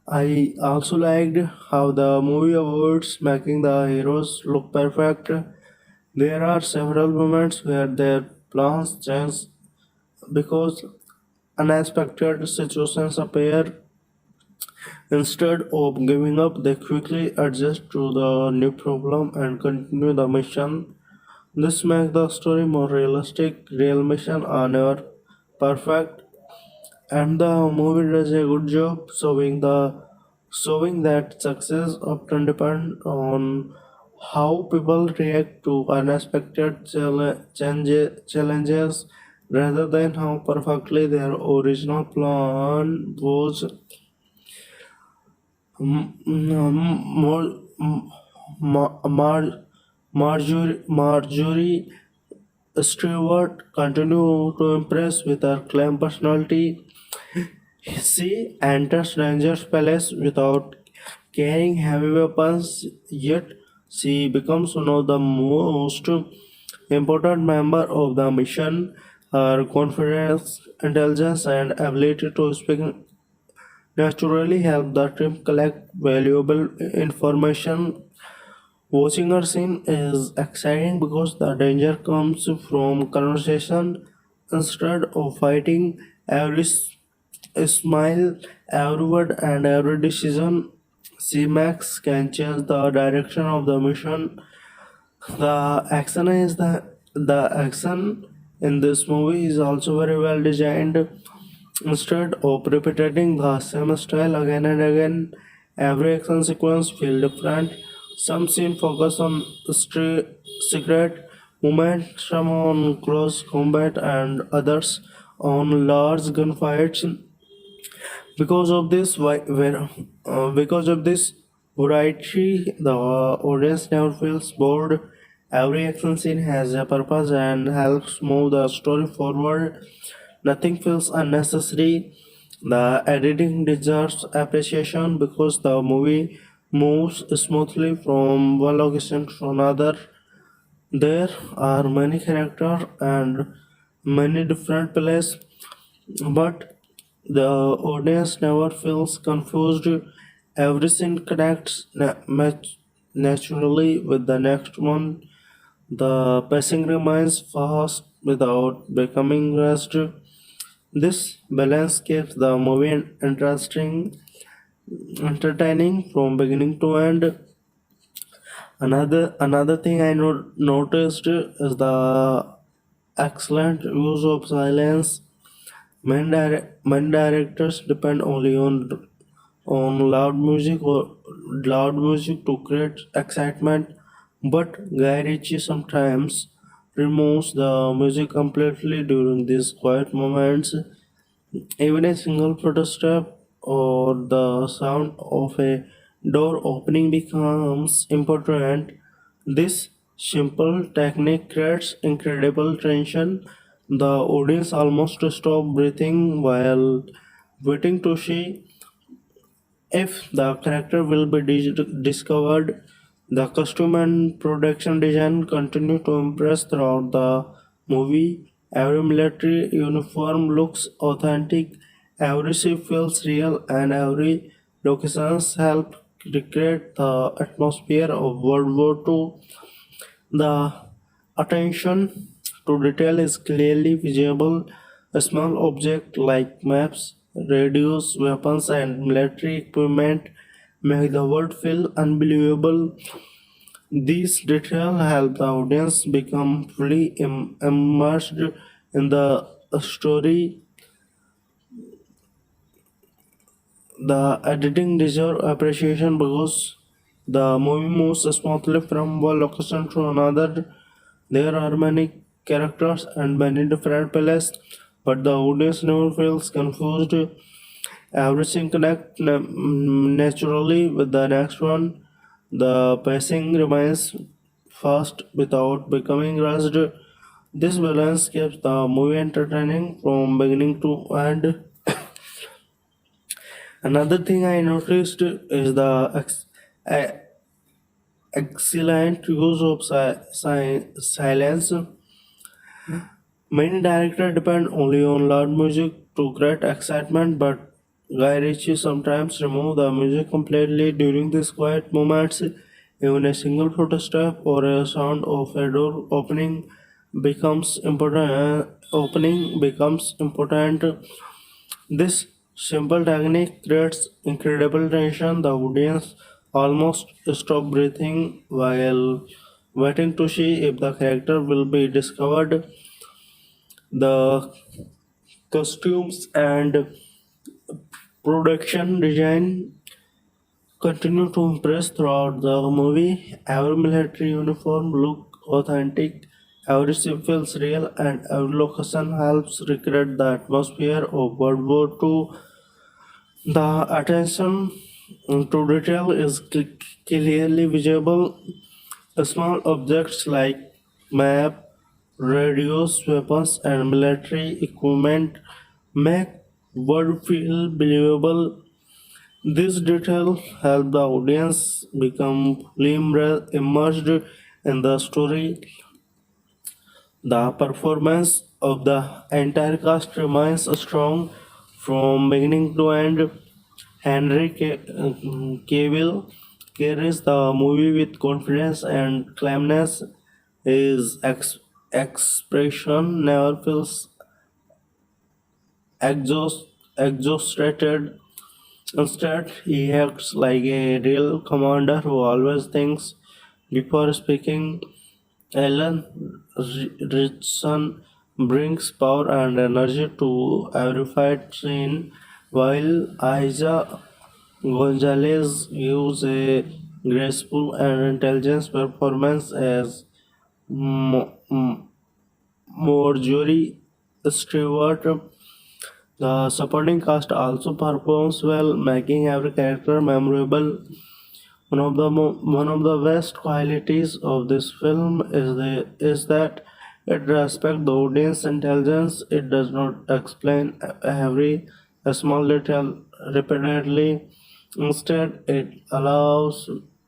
I also liked how the movie avoids making the heroes look perfect. There are several moments where their plans change because unexpected situations appear. Instead of giving up, they quickly adjust to the new problem and continue the mission. This makes the story more realistic. Real missions are never perfect, and the movie does a good job showing that success often depends on how people react to unexpected challenges rather than how perfectly their original plan was. More Marjorie Stewart continued to impress with her calm personality. She enters Ranger's palace without carrying heavy weapons, yet she becomes one of the most important members of the mission. Her confidence, intelligence, and ability to speak naturally help the team collect valuable information. Watching a scene is exciting because the danger comes from conversation instead of fighting. Every smile, every word, and every decision C-Max can change the direction of the mission. The action in this movie is also very well designed. Instead of repeating the same style again and again, every action sequence feels different. Some scenes focus on secret movements, some on close combat, and others on large gunfights. Because of this variety, the audience never feels bored. Every action scene has a purpose and helps move the story forward. Nothing feels unnecessary. The editing deserves appreciation because the movie moves smoothly from one location to another. There are many characters and many different places, but the audience never feels confused. Every scene connects naturally with the next one. The pacing remains fast without becoming rushed. This balance keeps the movie interesting, entertaining from beginning to end. Another thing I noticed is the excellent use of silence. Many directors depend only on loud music to create excitement, but Guy Ritchie sometimes removes the music completely during these quiet moments. Even a single footstep or the sound of a door opening becomes important. This simple technique creates incredible tension. The audience almost stop breathing while waiting to see if the character will be discovered. The costume and production design continue to impress throughout the movie. Every military uniform looks authentic, every ship feels real, and every locations help recreate the atmosphere of World War II. The attention to detail is clearly visible. A small object like maps, radios, weapons, and military equipment make the world feel unbelievable. These details help the audience become fully immersed in the story. The editing deserves appreciation because the movie moves smoothly from one location to another. There are many characters and many different places, but the audience never feels confused. Everything connects naturally with the next one. The pacing remains fast without becoming rushed. This balance keeps the movie entertaining from beginning to end. Another thing I noticed is the excellent use of silence. Many directors depend only on loud music to create excitement, but Guy Ritchie sometimes removes the music completely during these quiet moments. Even a single footstep or a sound of a door becomes important. Opening becomes important. This simple technique creates incredible tension. The audience almost stop breathing while waiting to see if the character will be discovered. The costumes and production design continue to impress throughout the movie. Every military uniform looks authentic, every ship feels real, and every location helps recreate the atmosphere of World War II. The attention to detail is clearly visible. Small objects like map, radios, weapons, and military equipment make world feel believable. This detail help the audience become fully immersed in the story. The performance of the entire cast remains strong from beginning to end. Cavill carries the movie with confidence and calmness. His expression never feels exhausted. Instead, he acts like a real commander who always thinks before speaking. Alan Ritchson brings power and energy to every fight scene, while Eiza González gives a graceful and intelligent performance as Marjorie Stewart. The supporting cast also performs well, making every character memorable. One of the best qualities of this film is that it respects the audience intelligence. It does not explain every small detail repeatedly. Instead, it allow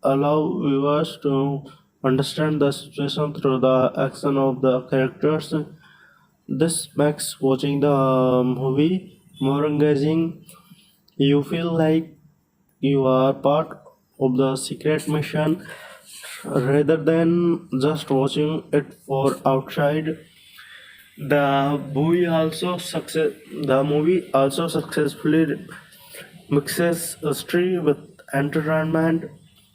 viewers to understand the situation through the action of the characters. This makes watching the movie more engaging. You feel like you are part of the secret mission rather than just watching it for outside. The movie also successfully mixes history with entertainment.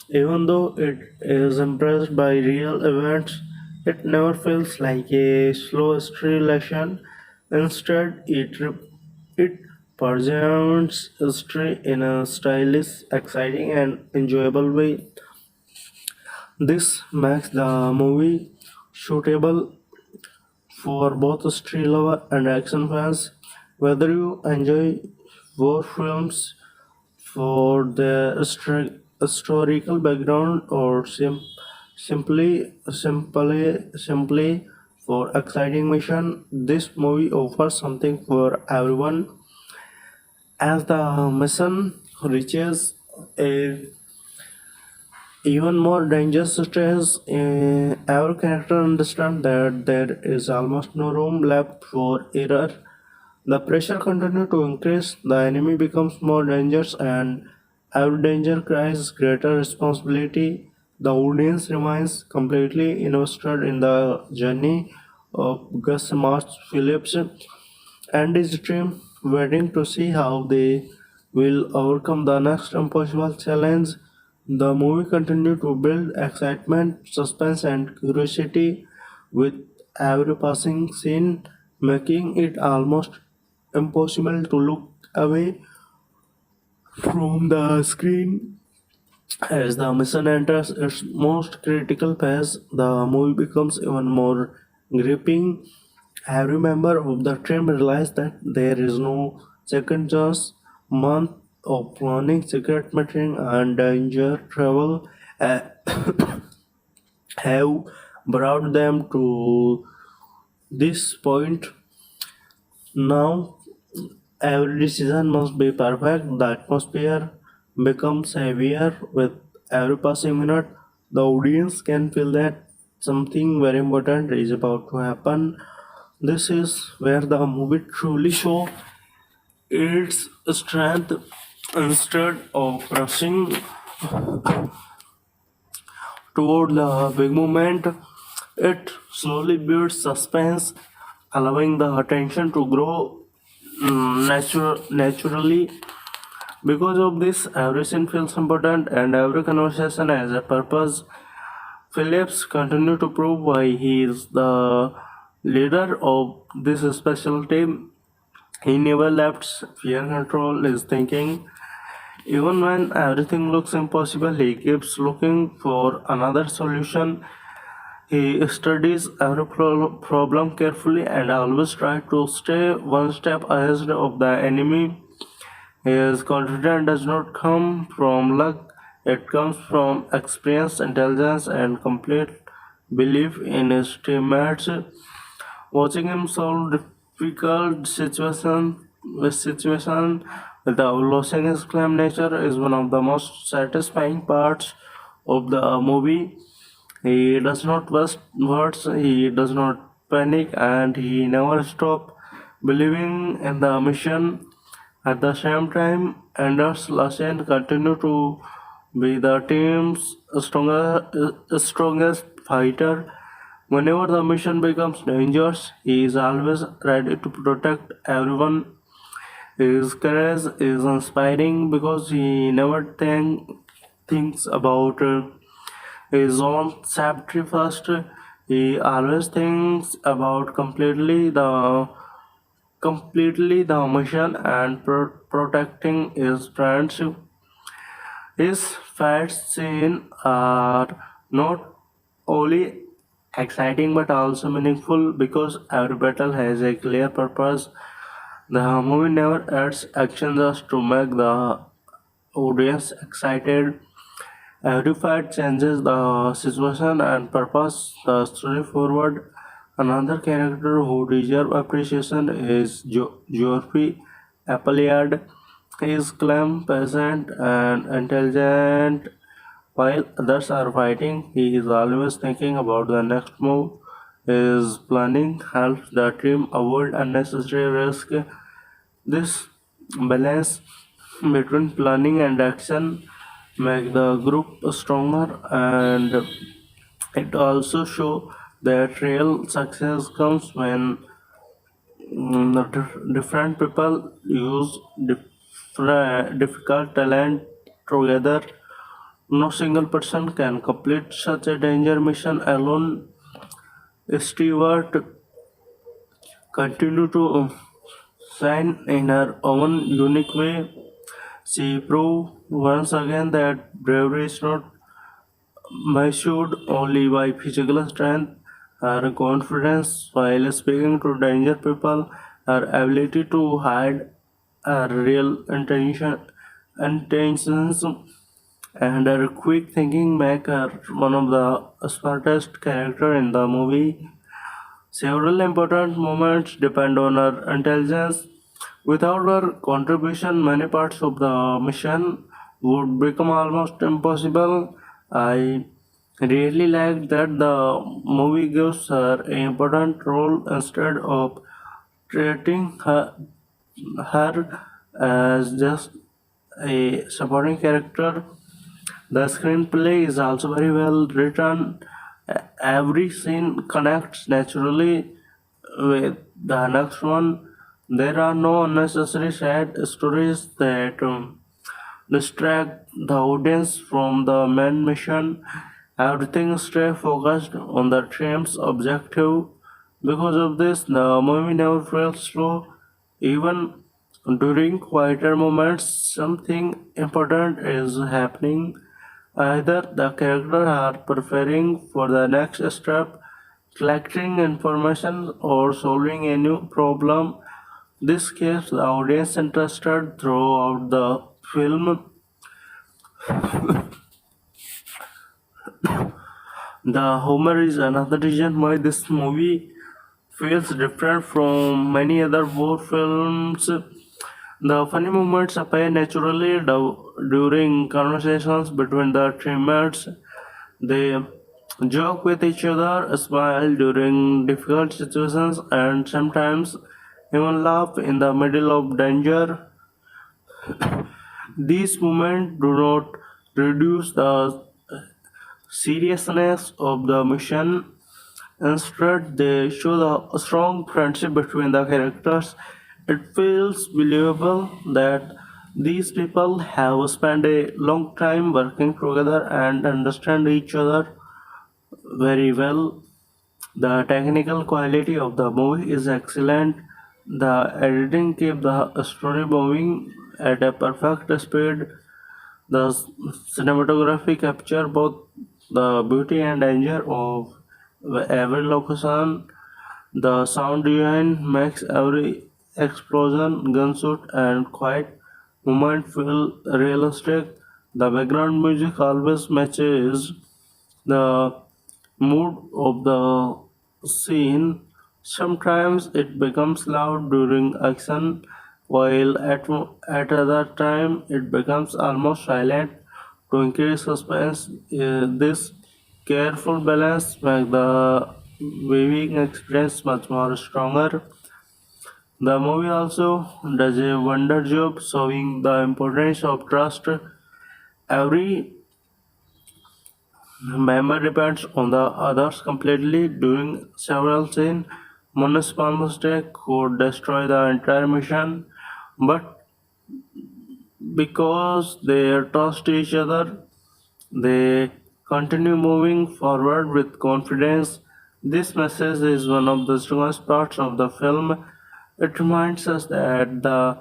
Even though it is impressed by real events, it never feels like a slow history lesson. Instead, it presents history in a stylish, exciting, and enjoyable way. This makes the movie suitable for both history lover and action fans. Whether you enjoy war films for their historical background or simply for exciting mission, this movie offers something for everyone. As the mission reaches a even more dangerous stage, our character understands that there is almost no room left for error. The pressure continues to increase, the enemy becomes more dangerous, and every danger carries greater responsibility. The audience remains completely invested in the journey of Gus March Phillips and his team, waiting to see how they will overcome the next impossible challenge. The movie continues to build excitement, suspense, and curiosity with every passing scene, making it almost impossible to look away from the screen. As the mission enters its most critical phase, the movie becomes even more gripping. Every member of the team realizes that there is no second chance. Month of planning, secret meeting, and danger travel uh, have brought them to this point. Now every decision must be perfect. The atmosphere becomes heavier with every passing minute. The audience can feel that something very important is about to happen. This is where the movie truly shows its strength. Instead of rushing toward the big moment, it slowly builds suspense, allowing the attention to grow naturally. Because of this, every scene feels important and every conversation has a purpose. Phillips continues to prove why he is the leader of this special team. He never lets fear control his thinking. Even when everything looks impossible, he keeps looking for another solution. He studies every problem carefully and always tries to stay one step ahead of the enemy. His confidence does not come from luck, it comes from experience, intelligence, and complete belief in his teammates. Watching him solve difficult situation without losing his calm nature is one of the most satisfying parts of the movie. He does not waste words, he does not panic, and he never stops believing in the mission. At the same time, Anders Lassen continue to be the team's strongest fighter. Whenever the mission becomes dangerous, he is always ready to protect everyone. His courage is inspiring because he never thinks about his own safety first. He always thinks about completely the mission and protecting his friends. His fight scenes are not only exciting but also meaningful because every battle has a clear purpose. The movie never adds action just to make the audience excited. Every fight changes the situation and purpose the story forward. Another character who deserves appreciation is Geoffrey Appleyard. He is calm, patient, and intelligent. While others are fighting, he is always thinking about the next move. His planning helps the team avoid unnecessary risk. This balance between planning and action make the group stronger, and it also shows that real success comes when different people use difficult talent together. No single person can complete such a danger mission alone. Stewart continued to shine in her own unique way. She proved once again that bravery is not measured only by physical strength. Her confidence while speaking to danger people, her ability to hide her real intentions, and her quick thinking make her one of the smartest characters in the movie. Several important moments depend on her intelligence. Without her contribution, many parts of the mission would become almost impossible. I really like that the movie gives her an important role instead of treating her as just a supporting character. The screenplay is also very well written. Every scene connects naturally with the next one. There are no unnecessary sad stories that distract the audience from the main mission. Everything stays focused on the team's objective. Because of this, the movie never feels slow. Even during quieter moments, something important is happening. Either the characters are preparing for the next step, collecting information, or solving a new problem. This keeps the audience interested throughout the film. The humor is another reason why this movie feels different from many other war films. The funny moments appear naturally during conversations between the teammates. They joke with each other, smile during difficult situations, and sometimes even laugh in the middle of danger. These moments do not reduce the seriousness of the mission. Instead, they show the strong friendship between the characters. It feels believable that these people have spent a long time working together and understand each other very well. The technical quality of the movie is excellent. The editing keeps the story moving at a perfect speed. The cinematography capture both the beauty and danger of every location. The sound design makes every explosion, gunshot, and quiet moment feel realistic. The background music always matches the mood of the scene. Sometimes it becomes loud during action, while at other time it becomes almost silent to increase suspense. This careful balance makes the viewing experience much more stronger. The movie also does a wonder job showing the importance of trust. Every member depends on the others completely. During several scenes, one small mistake could destroy the entire mission, but because they trust each other, they continue moving forward with confidence. This message is one of the strongest parts of the film. It reminds us that the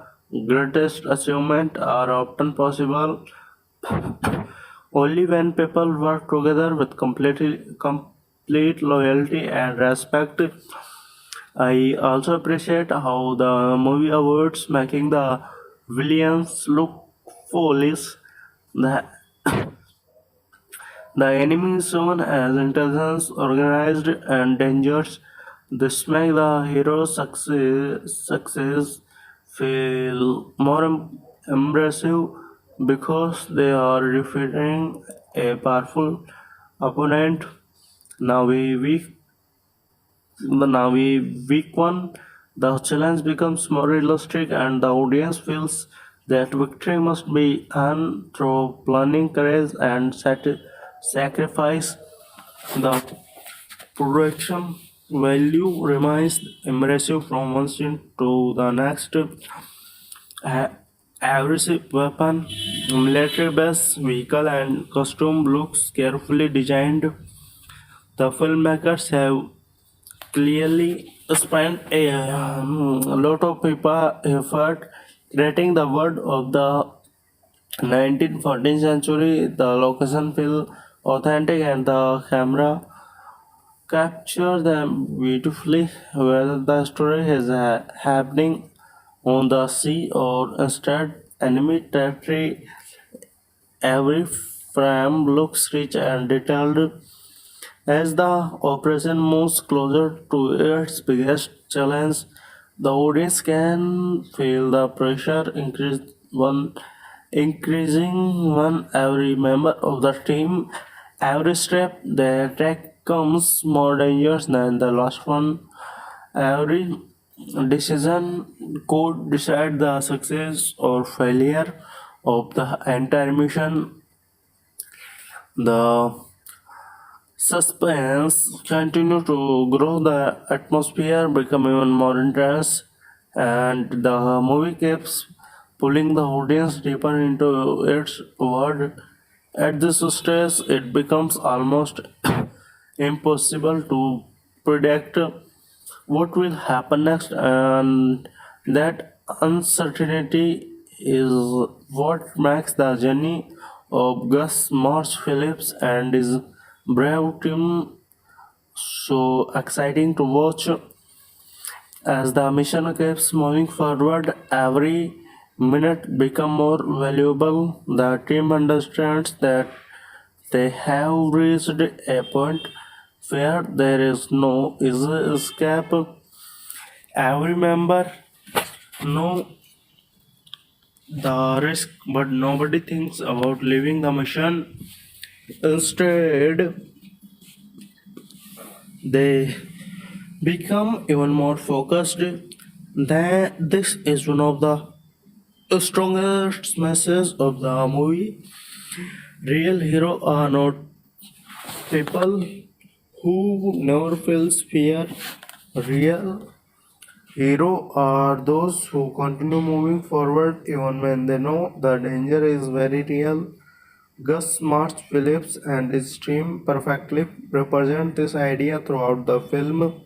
greatest achievements are often possible only when people work together with complete loyalty and respect. I also appreciate how the movie avoids making the villains look foolish. The The enemy is shown as intelligent, organized, and dangerous. This makes the hero's success feel more impressive because they are defeating a powerful opponent. Now we weak Now we week one, the challenge becomes more realistic, and the audience feels that victory must be earned through planning, courage, and sacrifice. The production value remains impressive from one scene to the next. Every weapon, military base, vehicle, and costume looks carefully designed. The filmmakers have clearly spent a lot of effort creating the world of the 19th-14th century. The location feel authentic and the camera capture them beautifully, whether the story is happening on the sea or instead enemy territory. Every frame looks rich and detailed. As the operation moves closer to its biggest challenge, the audience can feel the pressure increasing when every member of the team, every step they take comes more dangerous than the last one. Every decision could decide the success or failure of the entire mission. The suspense continues to grow, the atmosphere becomes even more intense, and the movie keeps pulling the audience deeper into its world. At this stage, it becomes almost impossible to predict what will happen next, and that uncertainty is what makes the journey of Gus March Phillips and his brave team so exciting to watch. As the mission keeps moving forward, every minute becomes more valuable. The team understands that they have reached a point where there is no easy escape. Every member know the risk, but nobody thinks about leaving the mission. Instead, they become even more focused. This is one of the strongest messages of the movie. Real heroes are not people who never feels fear. Real heroes are those who continue moving forward even when they know the danger is very real. Gus March Phillips and his team perfectly represent this idea throughout the film.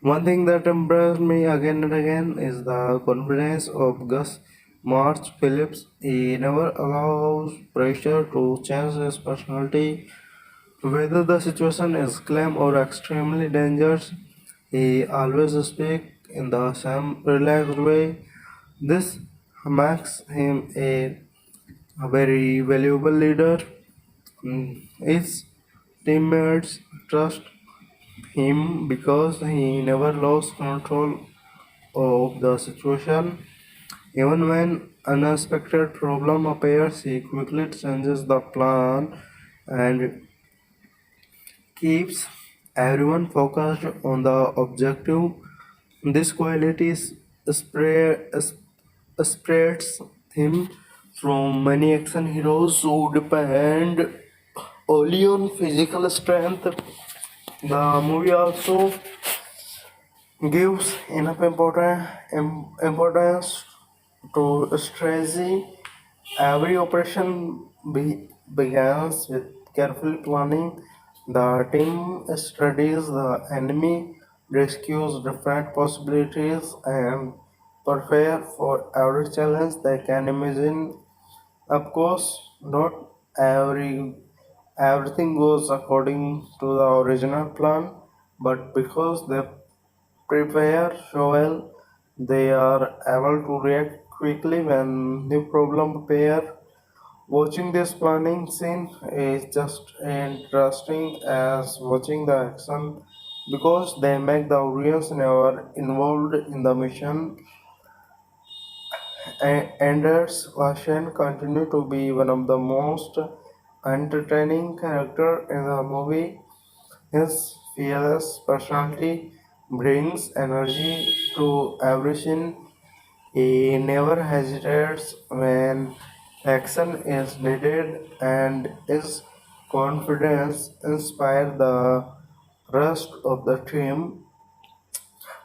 One thing that impressed me again and again is the confidence of Gus March Phillips. He never allows pressure to change his personality. Whether the situation is calm or extremely dangerous, he always speaks in the same relaxed way. This makes him a very valuable leader. His teammates trust him because he never lost control of the situation. Even when unexpected problem appears, he quickly changes the plan and keeps everyone focused on the objective. This quality separates him from many action heroes who depend only on physical strength. The movie also gives enough importance to strategy. Every operation begins with careful planning. The team studies the enemy, rescues different possibilities, and prepare for every challenge they can imagine. Of course, not everything goes according to the original plan, but because they prepare so well, they are able to react quickly when new problem appear. Watching this planning scene is just interesting as watching the action because they make the audience never involved in the mission. Anders Larsen continued to be one of the most entertaining characters in the movie. His fearless personality brings energy to every scene. He never hesitates when action is needed, and his confidence inspires the rest of the team.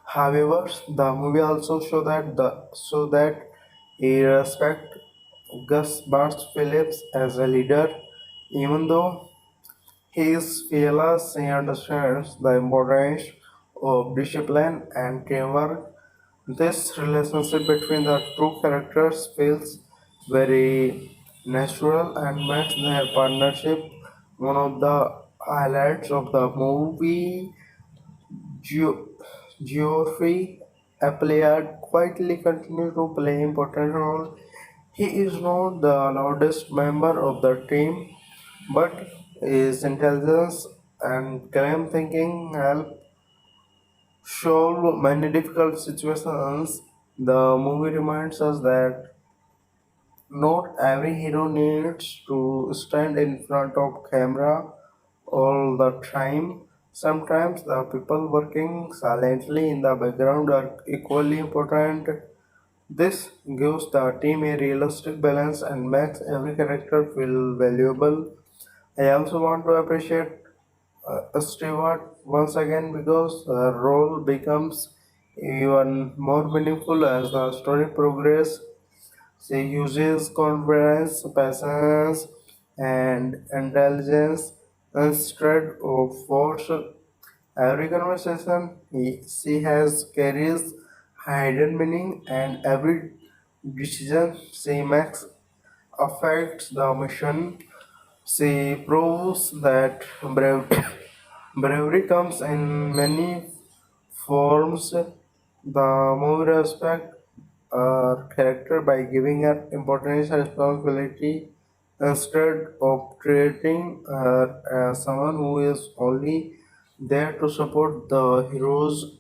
However, the movie also show that he respects Gus Bart Phillips as a leader, even though he is fearless. He understands the importance of discipline and teamwork. This relationship between the two characters feels very natural and makes their partnership one of the highlights of the movie. Geoffrey Appleyard quietly continues to play important role. He is not the loudest member of the team, but his intelligence and calm thinking help solve many difficult situations. The movie reminds us that not every hero needs to stand in front of camera all the time. Sometimes the people working silently in the background are equally important. This gives the team a realistic balance and makes every character feel valuable. I also want to appreciate Stewart once again because her role becomes even more meaningful as the story progresses. She uses confidence, patience, and intelligence instead of force. Every conversation she has carries hidden meaning, and every decision she makes affects the mission. She proves that bravery comes in many forms. The movie respect her character by giving her importance and responsibility instead of treating her as someone who is only there to support the heroes.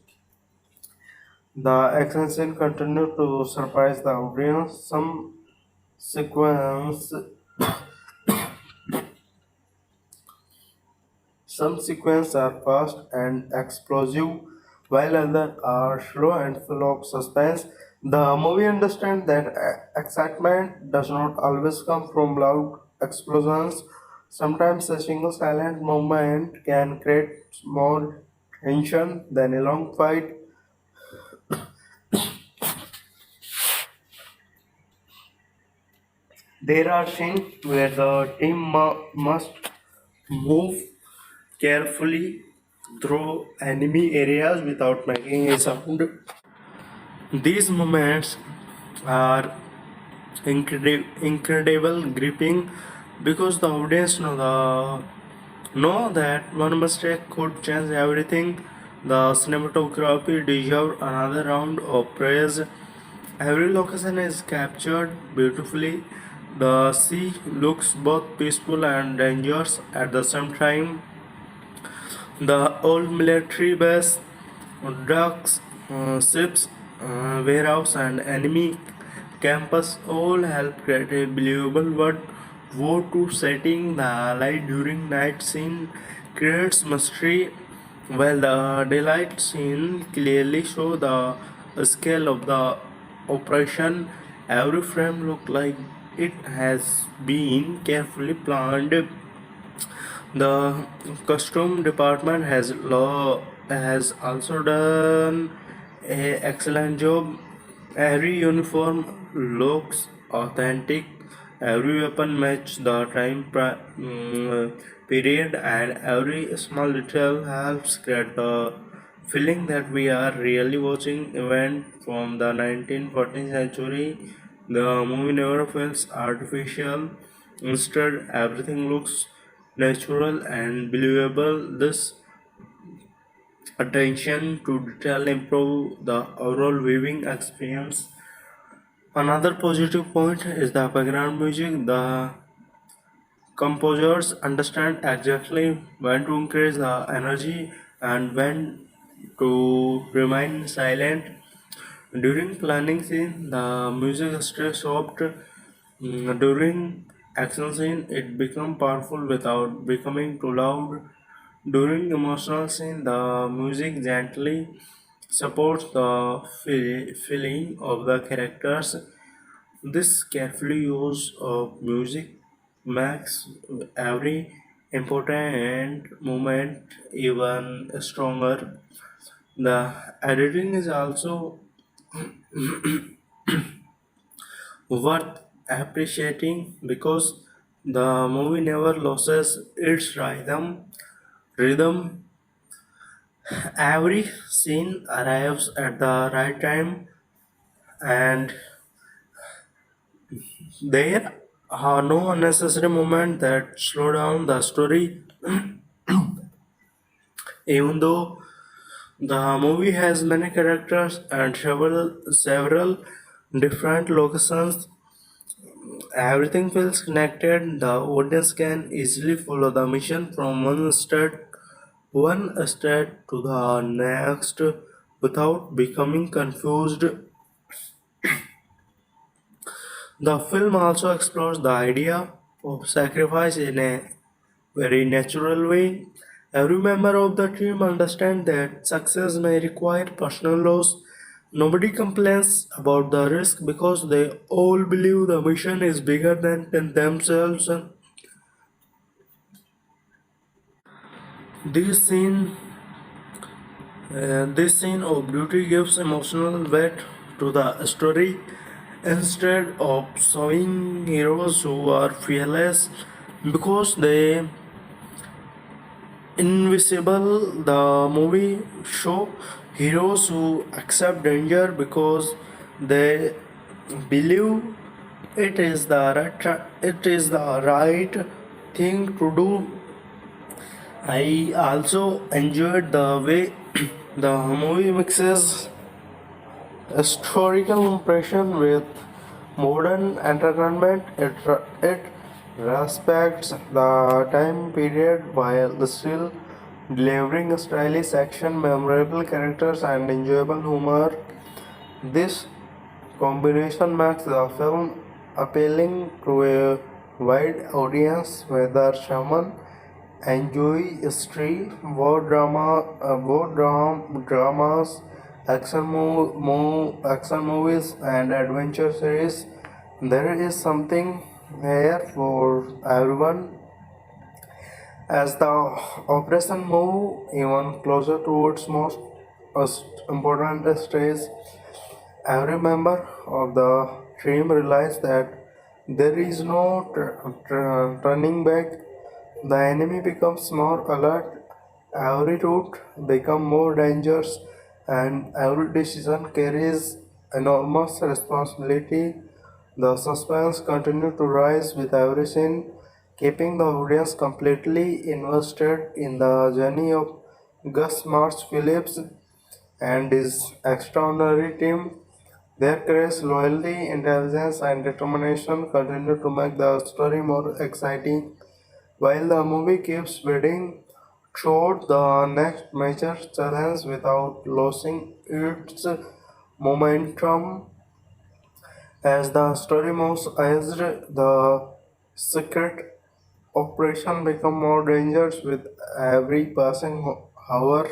The action scene continued to surprise the audience. Sequence Some sequences are fast and explosive, while others are slow and full of suspense. The movie understands that excitement does not always come from loud explosions. Sometimes a single silent moment can create more tension than a long fight. There are scenes where the team must move carefully through enemy areas without making a sound. These moments are incredible gripping because the audience know that one mistake could change everything. The cinematography deserves another round of praise. Every location is captured beautifully. The sea looks both peaceful and dangerous at the same time. The old military base, docks, ships, warehouse, and enemy campus all help create a believable world. War to setting the light during night scene creates mystery While the daylight scene clearly show the scale of the operation, every frame look like it has been carefully planned. The costume department has also done a excellent job. Every uniform looks authentic. Every weapon matches the period, and every small detail helps create the feeling that we are really watching event from the 1914th century. The movie never feels artificial. Instead, everything looks natural and believable. This attention to detail improve the overall viewing experience. Another positive point is the background music. The composers understand exactly when to increase the energy and when to remain silent. During planning scene, the music stays soft. During action scene, it becomes powerful without becoming too loud. During emotional scene, the music gently supports the feeling of the characters. This carefully use of music makes every important moment even stronger. The editing is also worth appreciating because the movie never loses its rhythm. Every scene arrives at the right time, and there are no unnecessary moments that slow down the story. Even though the movie has many characters and several different locations, everything feels connected. The audience can easily follow the mission from one state to the next without becoming confused. The film also explores the idea of sacrifice in a very natural way. Every member of the team understands that success may require personal loss. Nobody complains about the risk because they all believe the mission is bigger than themselves. This scene this scene of beauty gives emotional weight to the story. Instead of showing heroes who are fearless because they invisible, the movie show heroes who accept danger because they believe it is the right thing to do. I also enjoyed the way the movie mixes historical impression with modern entertainment. It respects the time period while still delivering stylish action, memorable characters, and enjoyable humor. This combination makes the film appealing to a wide audience, whether someone enjoy history, dramas, action movies, and adventure series. There is something here for everyone. As the operation move even closer towards important stage, every member of the team realized that there is no turning back. The enemy becomes more alert, every route becomes more dangerous, and every decision carries enormous responsibility. The suspense continues to rise with every scene, keeping the audience completely invested in the journey of Gus March Phillips and his extraordinary team. Their courage, loyalty, intelligence, and determination continue to make the story more exciting. While the movie keeps building toward the next major challenge without losing its momentum, as the story moves ahead, the secret operation becomes more dangerous with every passing However,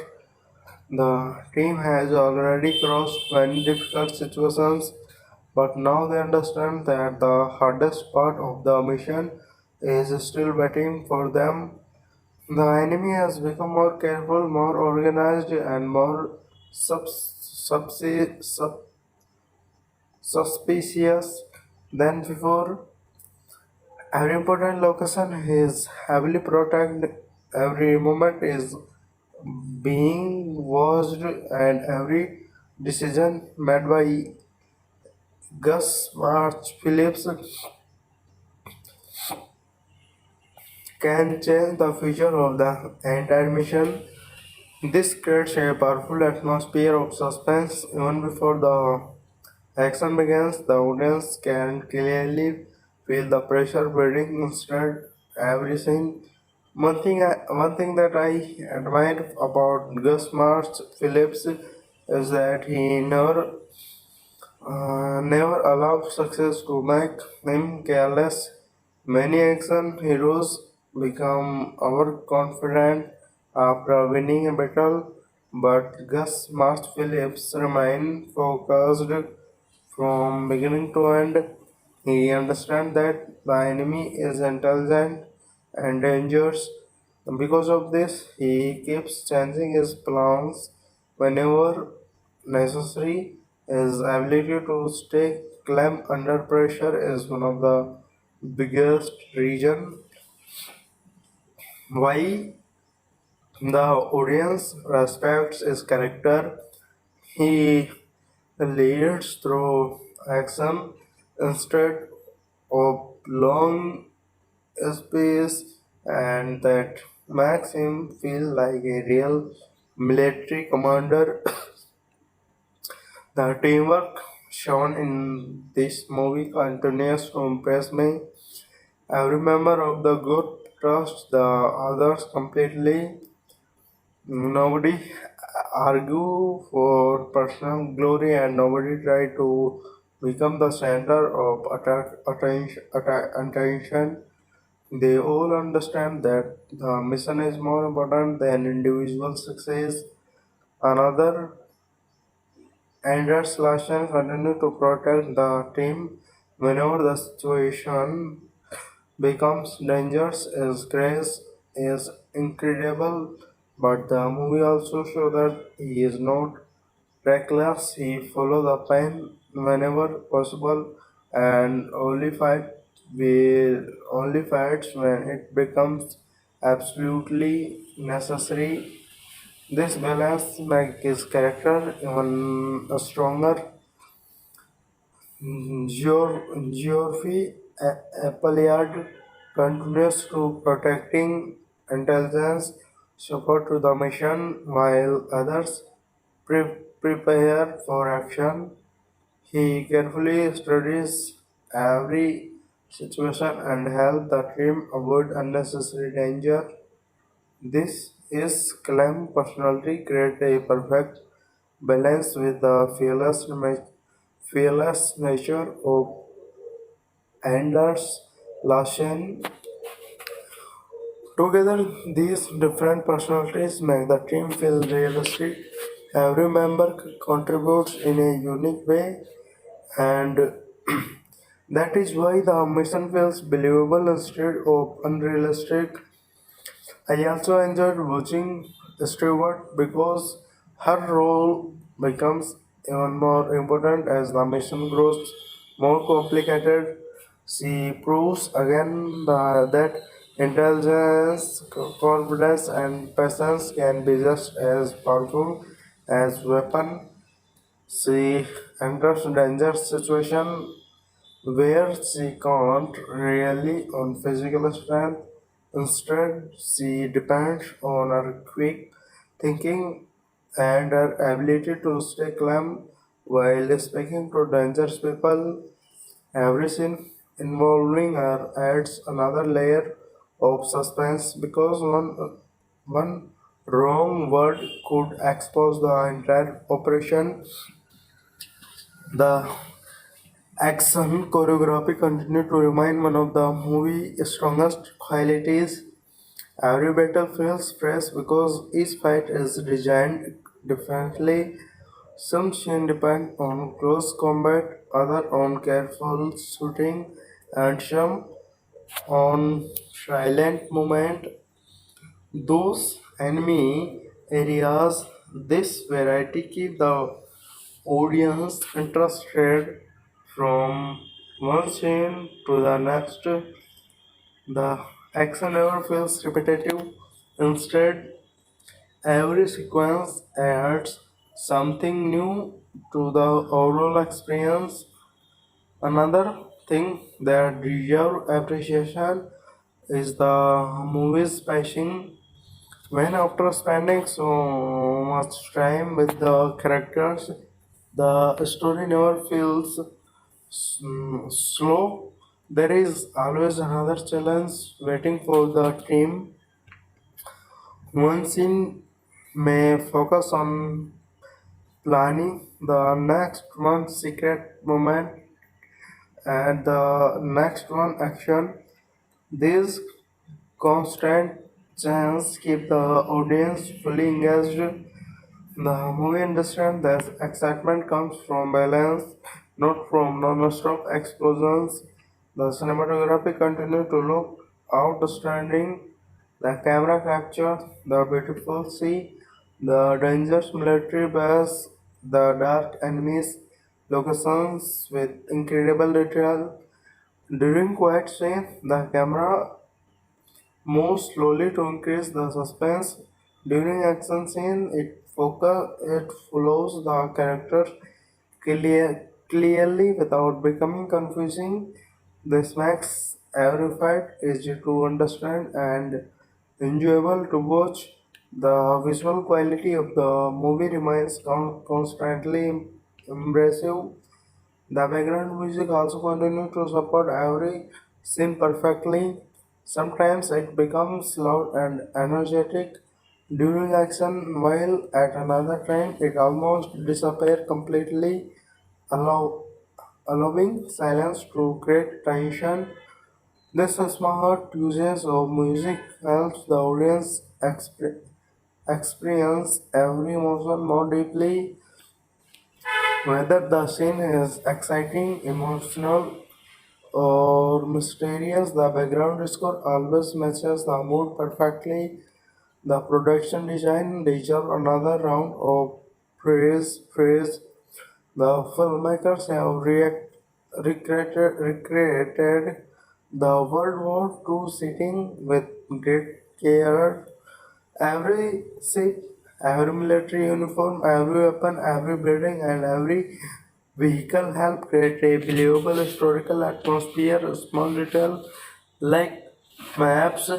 the team has already crossed many difficult situations, but now they understand that the hardest part of the mission is still waiting for them. The enemy has become more careful, more organized, and more suspicious than before. Every important location is heavily protected, every moment is being watched, and every decision made by Gus March Phillips can change the future of the entire mission. This creates a powerful atmosphere of suspense even before the action begins. The audience can clearly feel the pressure building instead every scene. One thing that I admire about Gus March Phillips is that he never allows success to make him careless. Many action heroes become overconfident after winning a battle, but Gus March Phillips remain focused from beginning to end. He understands that the enemy is intelligent and dangerous. Because of this, he keeps changing his plans whenever necessary. His ability to stay calm under pressure is one of the biggest reason why the audience respects his character. He leads through action instead of long space, and that makes him feel like a real military commander. The teamwork shown in this movie continues to impress me. Every member of the group trusts the others completely. Nobody argue for personal glory, and nobody try to become the center of attention. They all understand that the mission is more important than individual success. Another Anders Larsen continued to protect the team whenever the situation becomes dangerous. His grace is incredible, but the movie also shows that he is not reckless. He follows the plan whenever possible and only fights when it becomes absolutely necessary. This balance makes his character even stronger. Geoffrey Appleyard continues to protecting intelligence support to the mission while others prepare for action. He carefully studies every situation and helps the team avoid unnecessary danger. This is calm personality create a perfect balance with the fearless nature of Anders Larsen. Together, these different personalities make the team feel realistic. Every member contributes in a unique way, and that is why the mission feels believable instead of unrealistic. I also enjoyed watching Stewart because her role becomes even more important as the mission grows more complicated. She proves again that intelligence, confidence, and patience can be just as powerful as weapon. She enters dangerous situation where she can't rely on physical strength. Instead, she depends on her quick thinking and her ability to stay calm while speaking to dangerous people. Every scene involving her adds another layer of suspense because one wrong word could expose the entire operation. The action choreography continued to remain one of the movie's strongest qualities. Every battle feels fresh because each fight is designed differently. Some scenes depend on close combat, other on careful shooting, and some on silent movement. Those enemy areas, this variety keep the audience interested from one scene to the next. The action never feels repetitive. Instead, every sequence adds something new to the overall experience. Another thing that deserves appreciation is the movie's pacing. When after spending so much time with the characters, the story never feels slow. There is always another challenge waiting for the team. One scene may focus on planning, the next one secret moment, and the next one action. These constant changes keep the audience fully engaged. The movie understands that excitement comes from balance, not from non-stop explosions. The cinematography continues to look outstanding. The camera captures the beautiful sea, the dangerous military base, the dark enemies, locations with incredible detail. During quiet scenes, the camera moves slowly to increase the suspense. During action scene, it follows the characters clearly without becoming confusing. This makes every fight easy to understand and enjoyable to watch. The visual quality of the movie remains constantly impressive. The background music also continues to support every scene perfectly. Sometimes it becomes loud and energetic during action, while at another time it almost disappears completely, allow, allowing silence to create tension. This smart usage of music helps the audience experience every emotion more deeply. Whether the scene is exciting, emotional, or mysterious, the background score always matches the mood perfectly. The production design deserves another round of praise. The filmmakers have recreated the World War II setting with great care. Every ship, every military uniform, every weapon, every building, and every vehicle help create a believable historical atmosphere. Small detail like maps,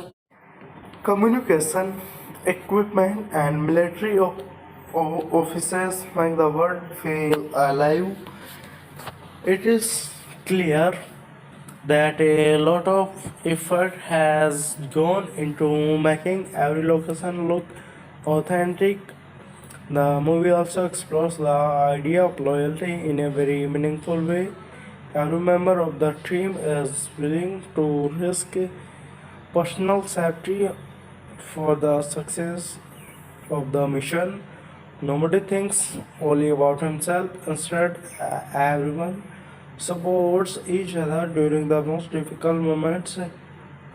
communication, equipment, and military officers make the world feel alive. It is clear that a lot of effort has gone into making every location look authentic. The movie also explores the idea of loyalty in a very meaningful way. Every member of the team is willing to risk personal safety for the success of the mission. Nobody thinks only about himself, instead, everyone supports each other during the most difficult moments.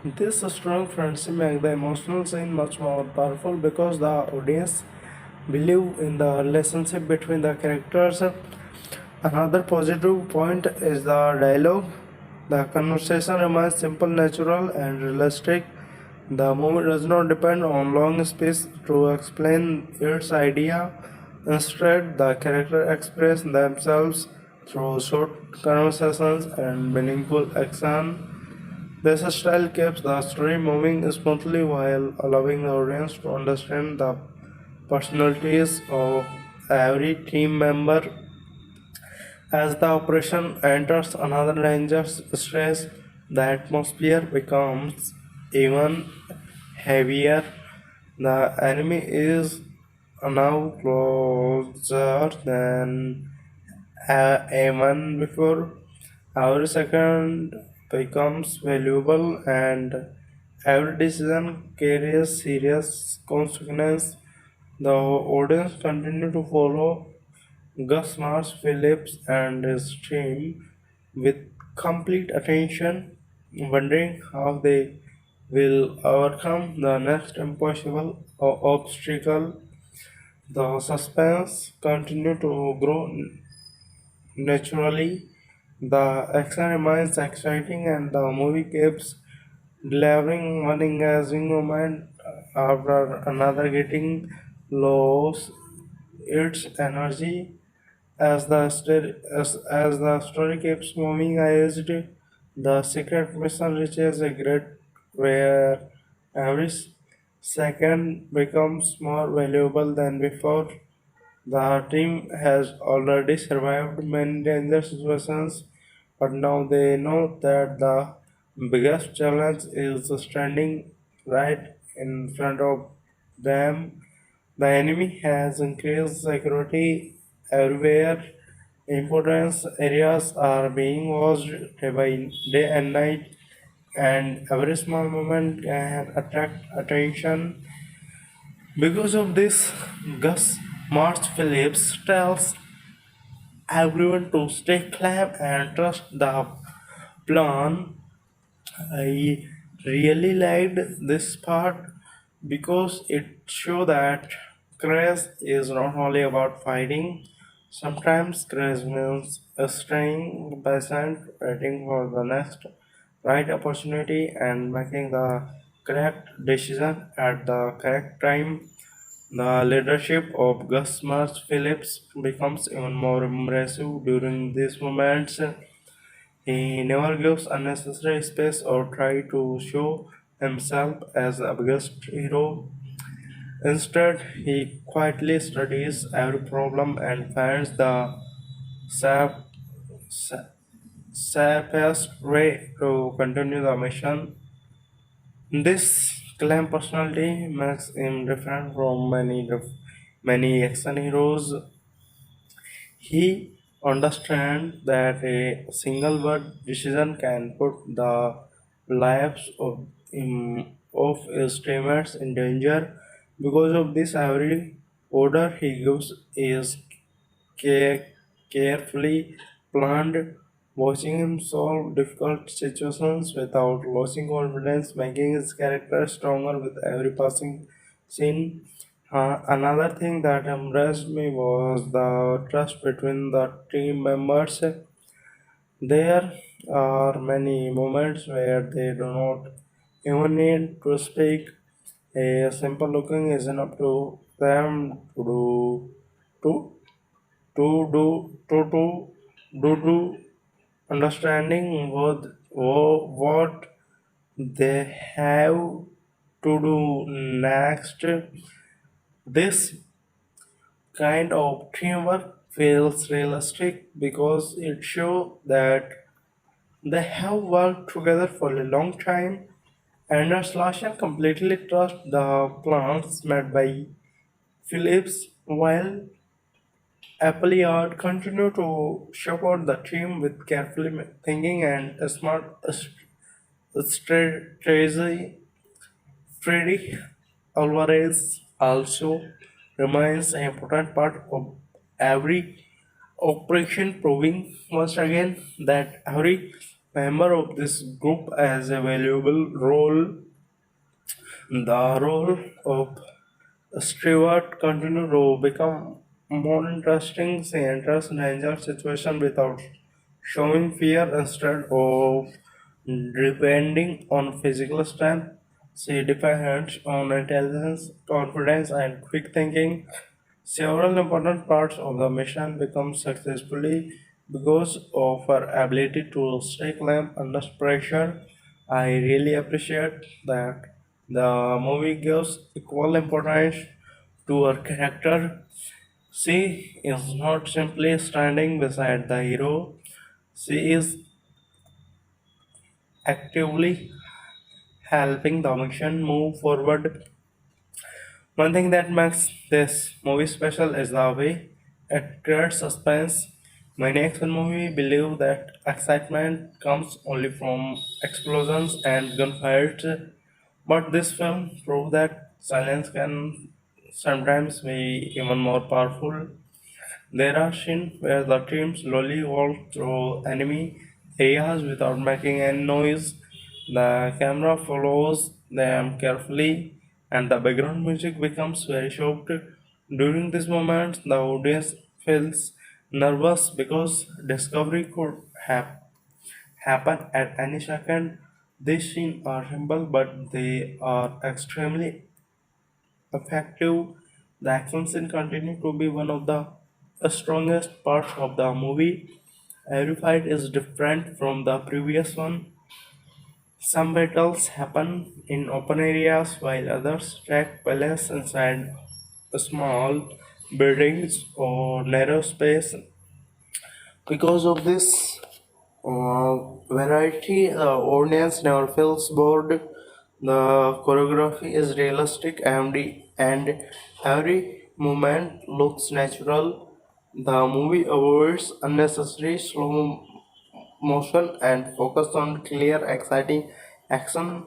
This strong friendship makes the emotional scene much more powerful because the audience believe in the relationship between the characters. Another positive point is the dialogue. The conversation remains simple, natural, and realistic. The movie does not depend on long speech to explain its idea. Instead, the characters express themselves through short conversations and meaningful action. This style keeps the story moving smoothly while allowing the audience to understand the personalities of every team member. As the operation enters another dangerous stress, the atmosphere becomes even heavier. The enemy is now closer than even before. Every second becomes valuable, and every decision carries serious consequences. The audience continue to follow Gus Mars Phillips and his team with complete attention, wondering how they will overcome the next impossible obstacle. The suspense continue to grow naturally. The action remains exciting and the movie keeps delivering one engaging moment after another, getting lost its energy as the story keeps moving ahead. The secret mission reaches a grade where every second becomes more valuable than before. The team has already survived many dangerous situations, but now they know that the biggest challenge is standing right in front of them. The enemy has increased security everywhere. Important areas are being watched day by day and night, and every small moment can attract attention. Because of this, Gus March Phillips tells everyone to stay calm and trust the plan. I really liked this part because it showed that courage is not only about fighting. Sometimes courage means staying patient, waiting for the next right opportunity, and making the correct decision at the correct time. The leadership of Gus Mars Phillips becomes even more impressive during these moments. He never gives unnecessary space or try to show himself as the biggest hero. Instead, he quietly studies every problem and finds the saf- sa- safest way to continue the mission. This calm personality makes him different from many action heroes. He understands that a single word decision can put the lives of his teammates in danger. Because of this, every order he gives is care- carefully planned. Watching him solve difficult situations without losing confidence, making his character stronger with every passing scene. Another thing that impressed me was the trust between the team members. There are many moments where they do not even need to speak. A simple looking is enough to them to do understanding what they have to do next. This kind of teamwork feels realistic because it shows that they have worked together for a long time. And Larson completely trusts the plans made by Phillips, while Appleyard continued to support the team with carefully thinking and a smart strategy. Freddy Alvarez also remains an important part of every operation, proving once again that every member of this group has a valuable role. The role of Stewart continued to become more interesting. She enters danger situation without showing fear. Instead of depending on physical strength, she depends on intelligence, confidence, and quick thinking. Several important parts of the mission become successfully because of her ability to stay calm under pressure. I really appreciate that the movie gives equal importance to her character. She is not simply standing beside the hero, she is actively helping the mission move forward. One thing that makes this movie special is the way it creates suspense. Many action movies believe that excitement comes only from explosions and gunfights, But this film proved that silence can sometimes be even more powerful. There are scenes where the team slowly walk through enemy areas without making any noise. The camera follows them carefully, and the background music becomes very soft. During these moments, the audience feels nervous because discovery could happen at any second. These scenes are simple, but they are extremely effective. The action scene continue to be one of the strongest parts of the movie. Every fight is different from the previous one. Some battles happen in open areas while others take place inside small buildings or narrow space. Because of this variety, the audience never feels bored. The choreography is realistic and every movement looks natural. The movie avoids unnecessary slow motion and focus on clear, exciting action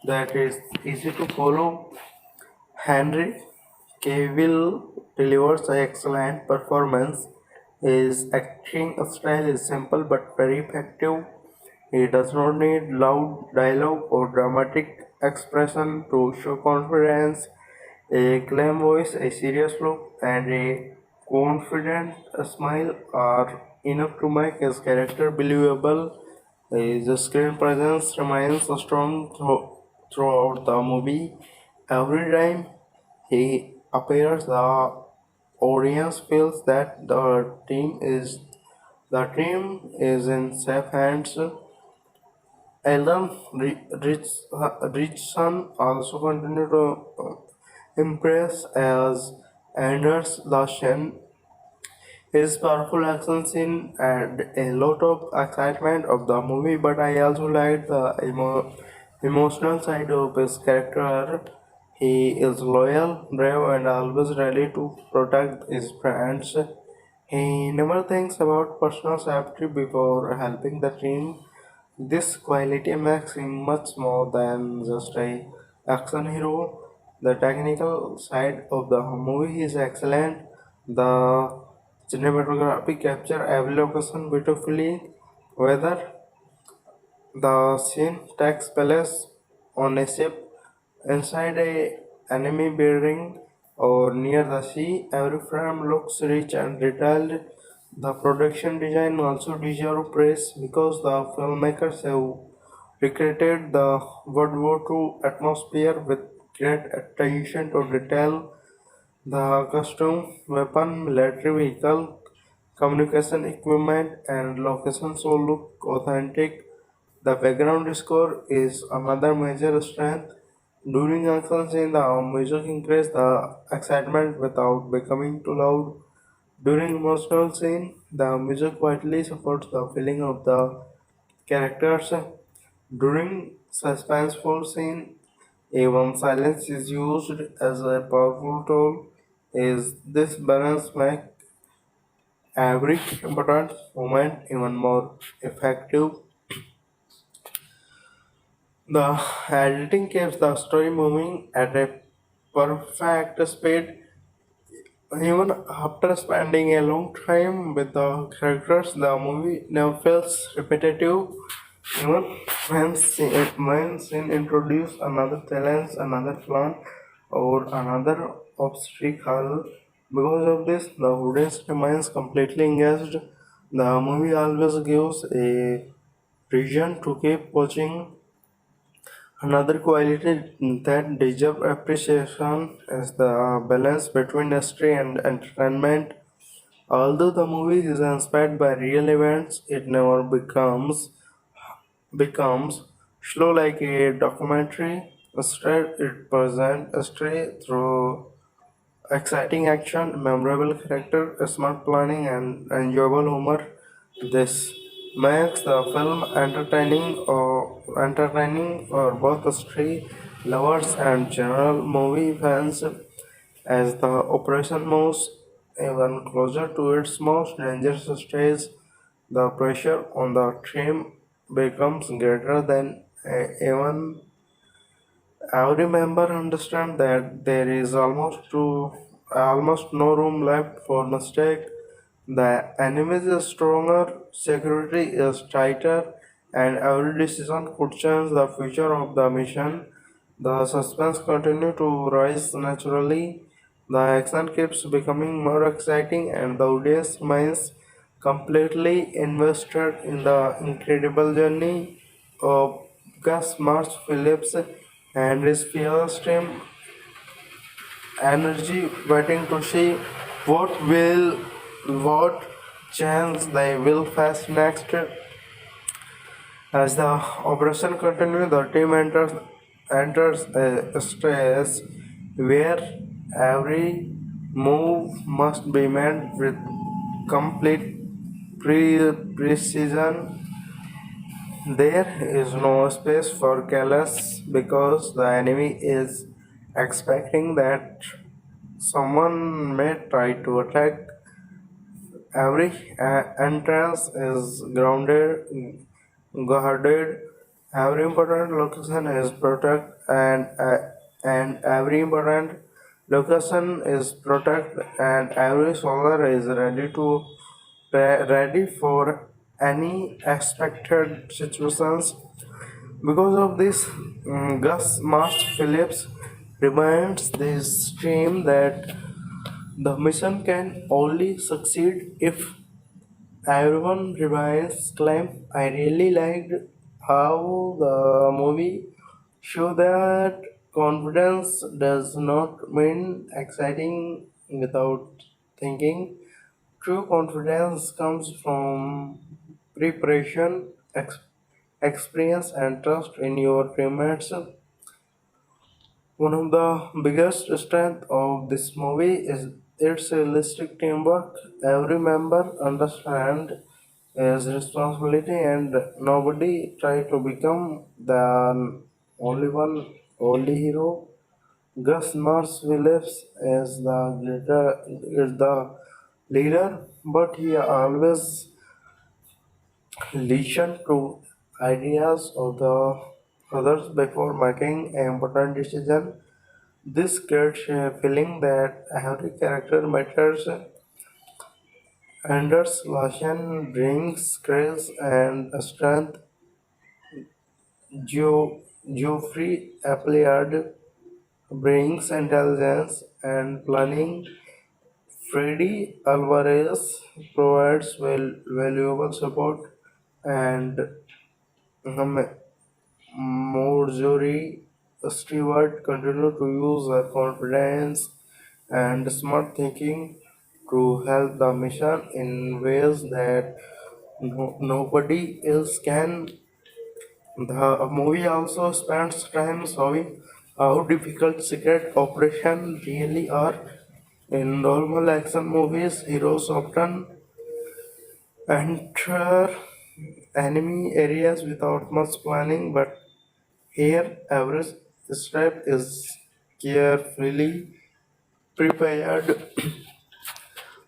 that is easy to follow. Henry Cavill delivers an excellent performance. His acting style is simple but very effective. He does not need loud dialogue or dramatic expression to show confidence. A calm voice, a serious look, and a confident smile are enough to make his character believable. His screen presence remains strong throughout the movie. Every time he appears, the audience feels that the team is in safe hands. Ritchson also continued to impress as Anders Larsen. His powerful action scene add a lot of excitement of the movie, but I also liked the emotional side of his character. He is loyal, brave, and always ready to protect his friends. He never thinks about personal safety before helping the team. This quality makes him much more than just a action hero. The technical side of the movie is excellent. The cinematography capture every location beautifully, whether the scene takes place on a ship, inside a enemy building, or near the sea. Every frame looks rich and detailed. The production design also deserves praise because the filmmakers have recreated the World War II atmosphere with great attention to detail. The costume, weapon, military vehicle, communication equipment, and locations all look authentic. The background score is another major strength. During action scene, the music increases the excitement without becoming too loud. During emotional scene, the music quietly supports the feeling of the characters. During suspenseful scene, even silence is used as a powerful tool. Is this balance make every important moment even more effective? The editing keeps the story moving at a perfect speed. Even after spending a long time with the characters, the movie never feels repetitive. Even when scene introduce another challenge, another plan, or another obstacle, because of this, the audience remains completely engaged. The movie always gives a reason to keep watching. Another quality that deserves appreciation is the balance between history and entertainment. Although the movie is inspired by real events, it never becomes slow like a documentary. Instead, it presents history through exciting action, memorable character, smart planning, and enjoyable humor. This makes the film entertaining for both history lovers and general movie fans. As the operation moves even closer to its most dangerous stage, the pressure on the team becomes greater than even Every member understands that there is almost no room left for mistake. The enemy is stronger, security is tighter, and every decision could change the future of the mission. The suspense continues to rise naturally. The action keeps becoming more exciting, and the audience remains completely invested in the incredible journey of Gus March Phillips and his fearless team energy waiting to see what chance they will face next. As the operation continues, the team enters a stress where every move must be made with complete precision. There is no space for careless because the enemy is expecting that someone may try to attack. Every entrance is guarded. Every important location is protected, and every important location is protected, and every soldier is ready for any expected situations. Because of this, Gus March Phillips reminds this team that the mission can only succeed if everyone remains calm. I really liked how the movie showed that confidence does not mean exciting without thinking. True confidence comes from preparation, experience, and trust in your teammates. One of the biggest strengths of this movie is its realistic teamwork. Every member understands his responsibility and nobody tries to become the only hero. Gus Mars Phillips is the leader, but he always listens to ideas of the others before making an important decision. This creates a feeling that every character matters. Anders Larsson brings grace and strength. Geoffrey Appleyard brings intelligence and planning. Freddy Alvarez provides valuable support, and Marjorie Stewart continues to use her confidence and smart thinking to help the mission in ways that nobody else can. The movie also spends time showing how difficult secret operations really are. In normal action movies, heroes often enter enemy areas without much planning, but here every step is carefully prepared.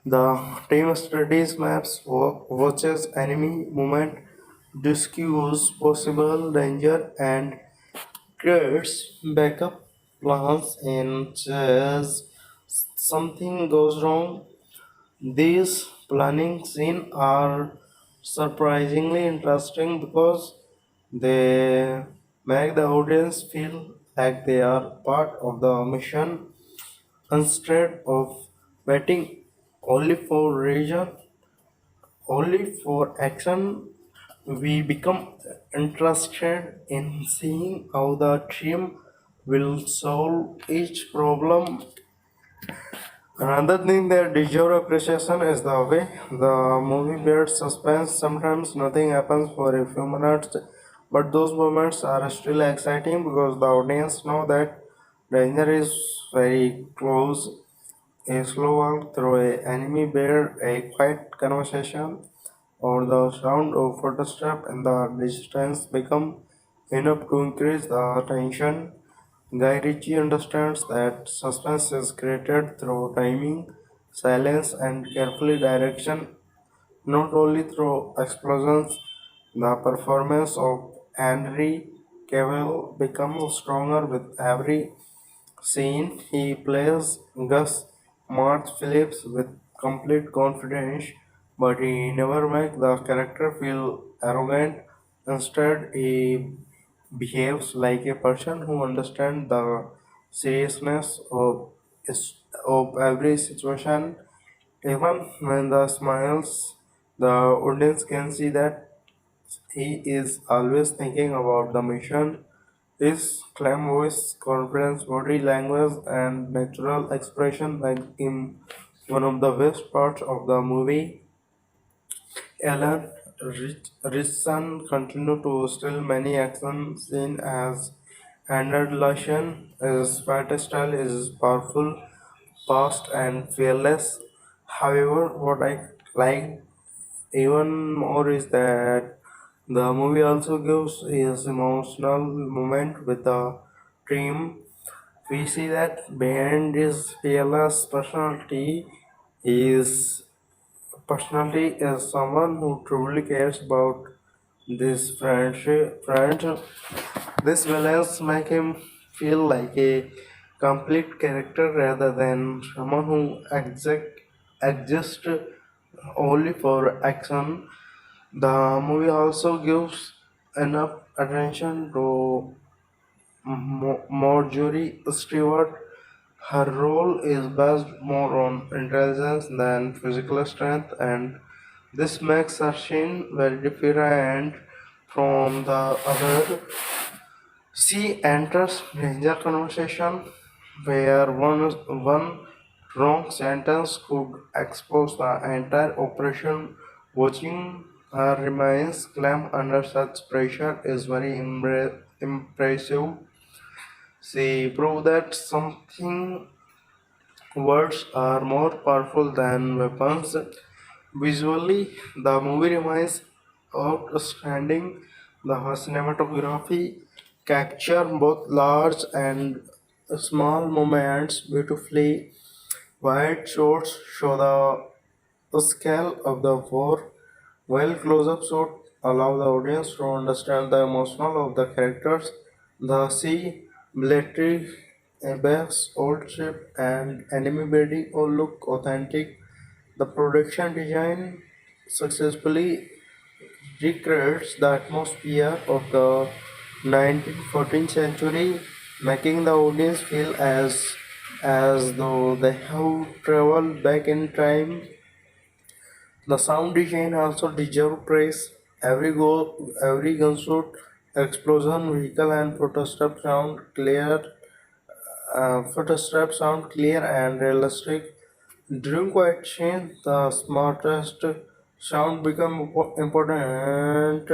The team studies maps, watches enemy movement, discovers possible danger, and creates backup plans in case something goes wrong. These planning scenes are surprisingly interesting because they make the audience feel like they are part of the mission instead of waiting only for reason, only for action. We become interested in seeing how the team will solve each problem. Another thing that deserves appreciation is the way the movie builds suspense. Sometimes nothing happens for a few minutes, but those moments are still exciting because the audience know that danger is very close. A slow walk through a enemy bear, a quiet conversation, or the sound of footsteps in the distance become enough to increase the tension. Guy Ritchie understands that suspense is created through timing, silence, and carefully direction, not only through explosions. The performance of Henry Cavill becomes stronger with every scene. He plays Gus March Phillips with complete confidence, but he never makes the character feel arrogant. Instead, he behaves like a person who understands the seriousness of every situation. Even when the smiles, the audience can see that he is always thinking about the mission. His calm voice, confidence, body language, and natural expression make him one of the best parts of the movie. Alan Ritchson continued to steal many action scenes as handled Lushan. His fight style is powerful, fast, and fearless. However, what I like even more is that the movie also gives his emotional moment with the team. We see that behind his fearless his personality is someone who truly cares about this friend. This balance make him feel like a complete character rather than someone who exists only for action. The movie also gives enough attention to Marjorie Stewart. Her role is based more on intelligence than physical strength, and this makes her scene very different from the other. She enters danger conversation where one wrong sentence could expose the entire operation. Watching her remains calm under such pressure is very impressive. She proved that something words are more powerful than weapons. Visually, the movie remains outstanding. The cinematography capture both large and small moments beautifully. Wide shots show the scale of the war, while close-up shots allow the audience to understand the emotional of the characters. The sea, military base, old ship, and enemy building all look authentic. The production design successfully recreates the atmosphere of the 19th century, making the audience feel as though they have traveled back in time. The sound design also deserves praise. Every gunshot, explosion, vehicle, and footsteps sound clear and realistic. During quiet scenes, the smartest sound become important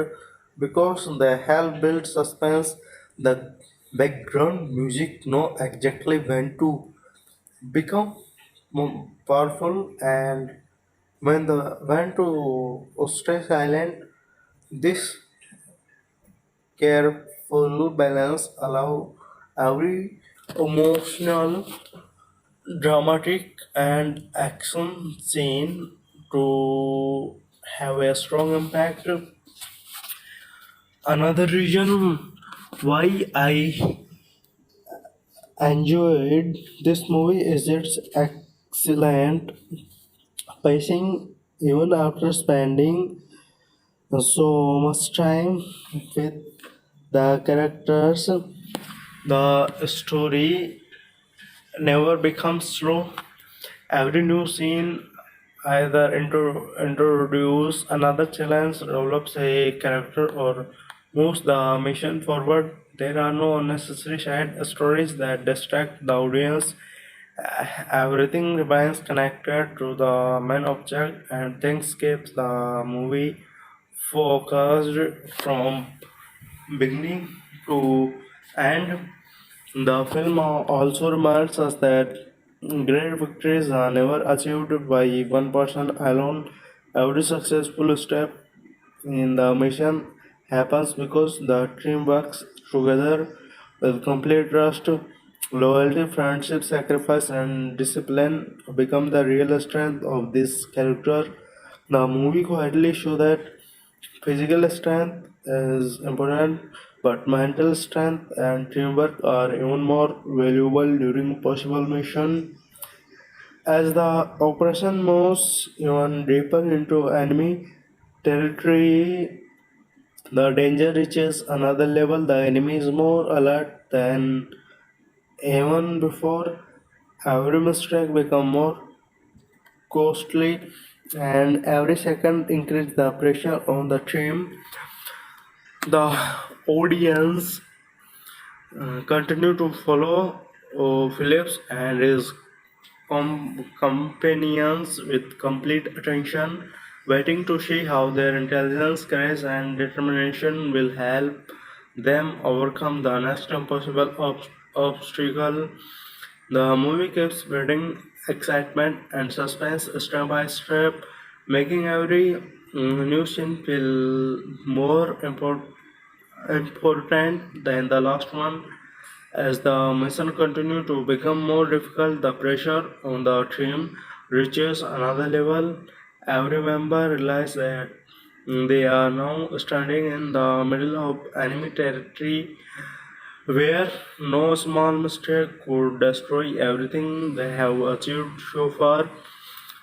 because they help build suspense. The background music know exactly become powerful and when to stay silent. This careful balance allow every emotional, dramatic, and action scene to have a strong impact. Another reason why I enjoyed this movie is its excellent pacing. Even after spending so much time with the characters, the story never becomes slow. Every new scene either introduce another challenge, develops a character, or moves the mission forward. There are no unnecessary side stories that distract the audience. Everything remains connected to the main object, and things keeps the movie focused from beginning to end. The film also reminds us that great victories are never achieved by one person alone. Every successful step in the mission happens because the team works together with complete trust. Loyalty, friendship, sacrifice, and discipline become the real strength of this character. The movie quietly shows that physical strength is important, but mental strength and teamwork are even more valuable during possible mission. As the operation moves even deeper into enemy territory, the danger reaches another level. The enemy is more alert than even before. Every mistake becomes more costly, and every second increase the pressure on the team. The audience continue to follow Phillips and his companions with complete attention, waiting to see how their intelligence, courage, and determination will help them overcome the next impossible obstacle. The movie keeps building excitement and suspense step by step, making every new scene feel more important than the last one. As the mission continues to become more difficult, the pressure on the team reaches another level. Every member realizes that they are now standing in the middle of enemy territory where no small mistake could destroy everything they have achieved so far.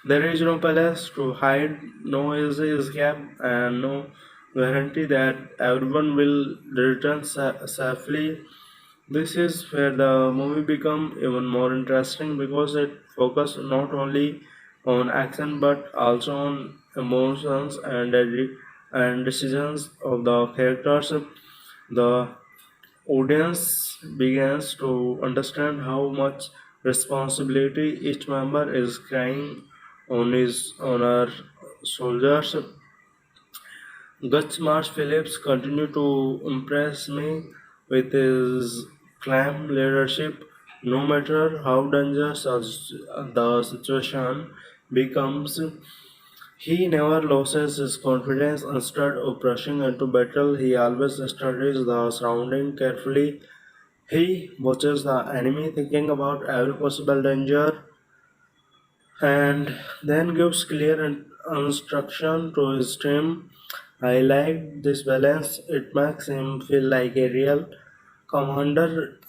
There is no palace to hide, no easy escape, and no guarantee that everyone will return safely. This is where the movie becomes even more interesting because it focuses not only on action but also on emotions and decisions of the characters. The audience begins to understand how much responsibility each member is carrying on our soldiers. Gutsmart Phillips continued to impress me with his calm leadership. No matter how dangerous the situation becomes, he never loses his confidence. Instead of rushing into battle, he always studies the surrounding carefully. He watches the enemy, thinking about every possible danger, and then gives clear instruction to his team. I like this balance. It makes him feel like a real commander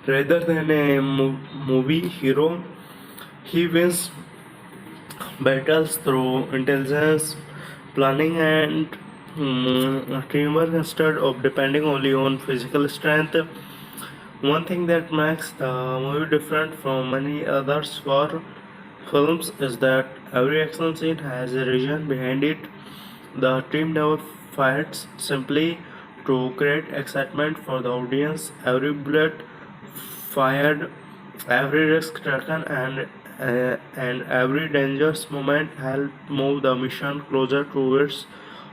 rather than a movie hero. He wins battles through intelligence, planning, and teamwork instead of depending only on physical strength. One thing that makes the movie different from many others for films is that every action scene has a reason behind it. The team never fights simply to create excitement for the audience. Every bullet fired, every risk taken, and every dangerous moment help move the mission closer to its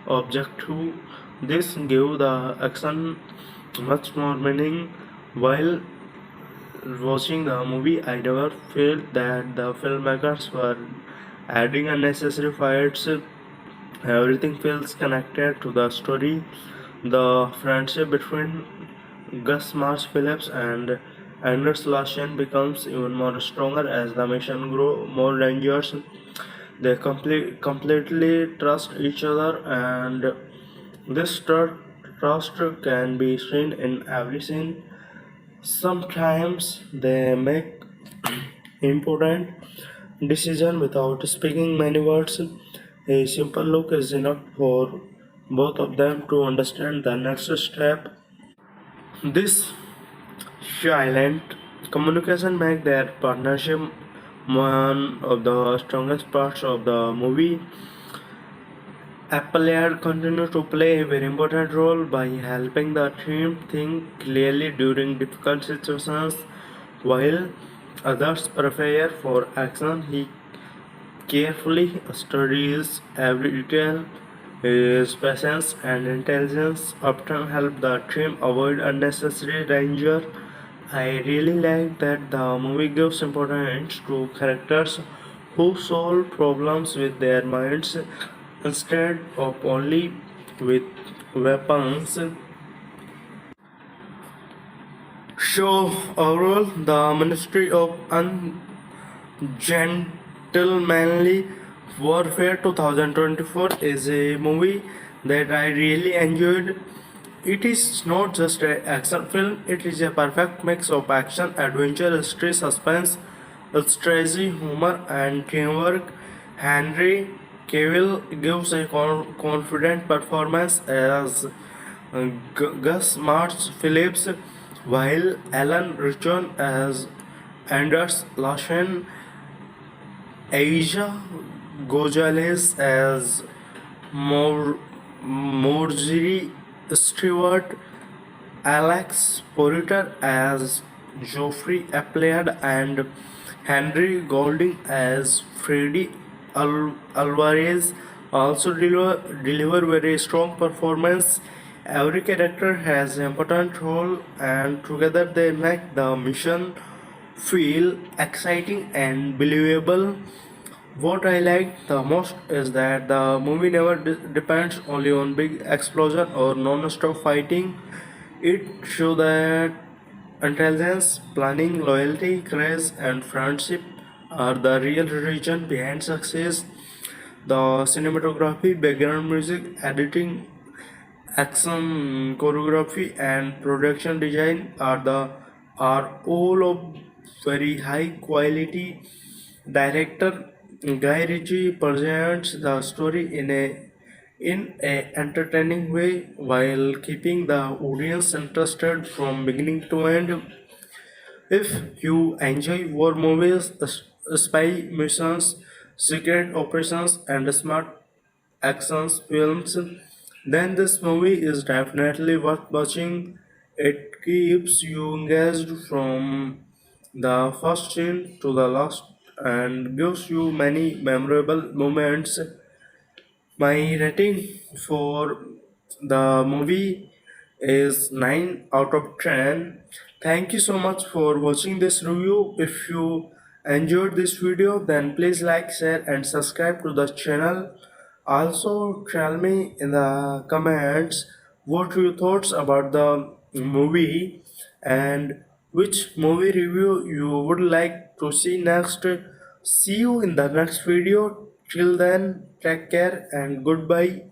objective. This gives the action much more meaning. While watching the movie, I never felt that the filmmakers were adding unnecessary fights. Everything feels connected to the story. The friendship between Gus Mars Phillips and Anders Larsen becomes even more stronger as the mission grows more dangerous. They completely trust each other, and this trust can be seen in every scene. Sometimes they make important decision without speaking many words. A simple look is enough for both of them to understand the next step. This silent communication makes their partnership one of the strongest parts of the movie. Appleard continues to play a very important role by helping the team think clearly during difficult situations. While others prepare for action, he carefully studies every detail. His patience and intelligence often help the team avoid unnecessary danger. I really like that the movie gives importance to characters who solve problems with their minds instead of only with weapons. So, overall, the Ministry of Ungentlemanly Warfare 2024 is a movie that I really enjoyed. It is not just an action film, it is a perfect mix of action, adventure, history, suspense, strategy, humor, and teamwork. Henry Cavill gives a confident performance as Gus March Phillips, while Alan Ritchson as Anders Lassen, Eiza González as Marjorie Stewart, Alex Porter as Geoffrey Appleyard, and Henry Golding as Freddy Alvarez also deliver very strong performance. Every character has an important role, and together they make the mission feel exciting and believable. What I like the most is that the movie never depends only on big explosion or non-stop fighting. It shows that intelligence, planning, loyalty, courage, and friendship are the real reason behind success. The cinematography, background music, editing, action choreography, and production design are all of very high quality. Director Guy Ritchie presents the story in a entertaining way while keeping the audience interested from beginning to end. If you enjoy war movies, spy missions, secret operations, and smart actions films, then this movie is definitely worth watching. It keeps you engaged from the first scene to the last and gives you many memorable moments. My rating for the movie is 9 out of 10. Thank you so much for watching this review. If you enjoyed this video, then please like, share, and subscribe to the channel. Also, tell me in the comments what your thoughts about the movie and which movie review you would like to see next. See you in the next video. Till then, take care and goodbye.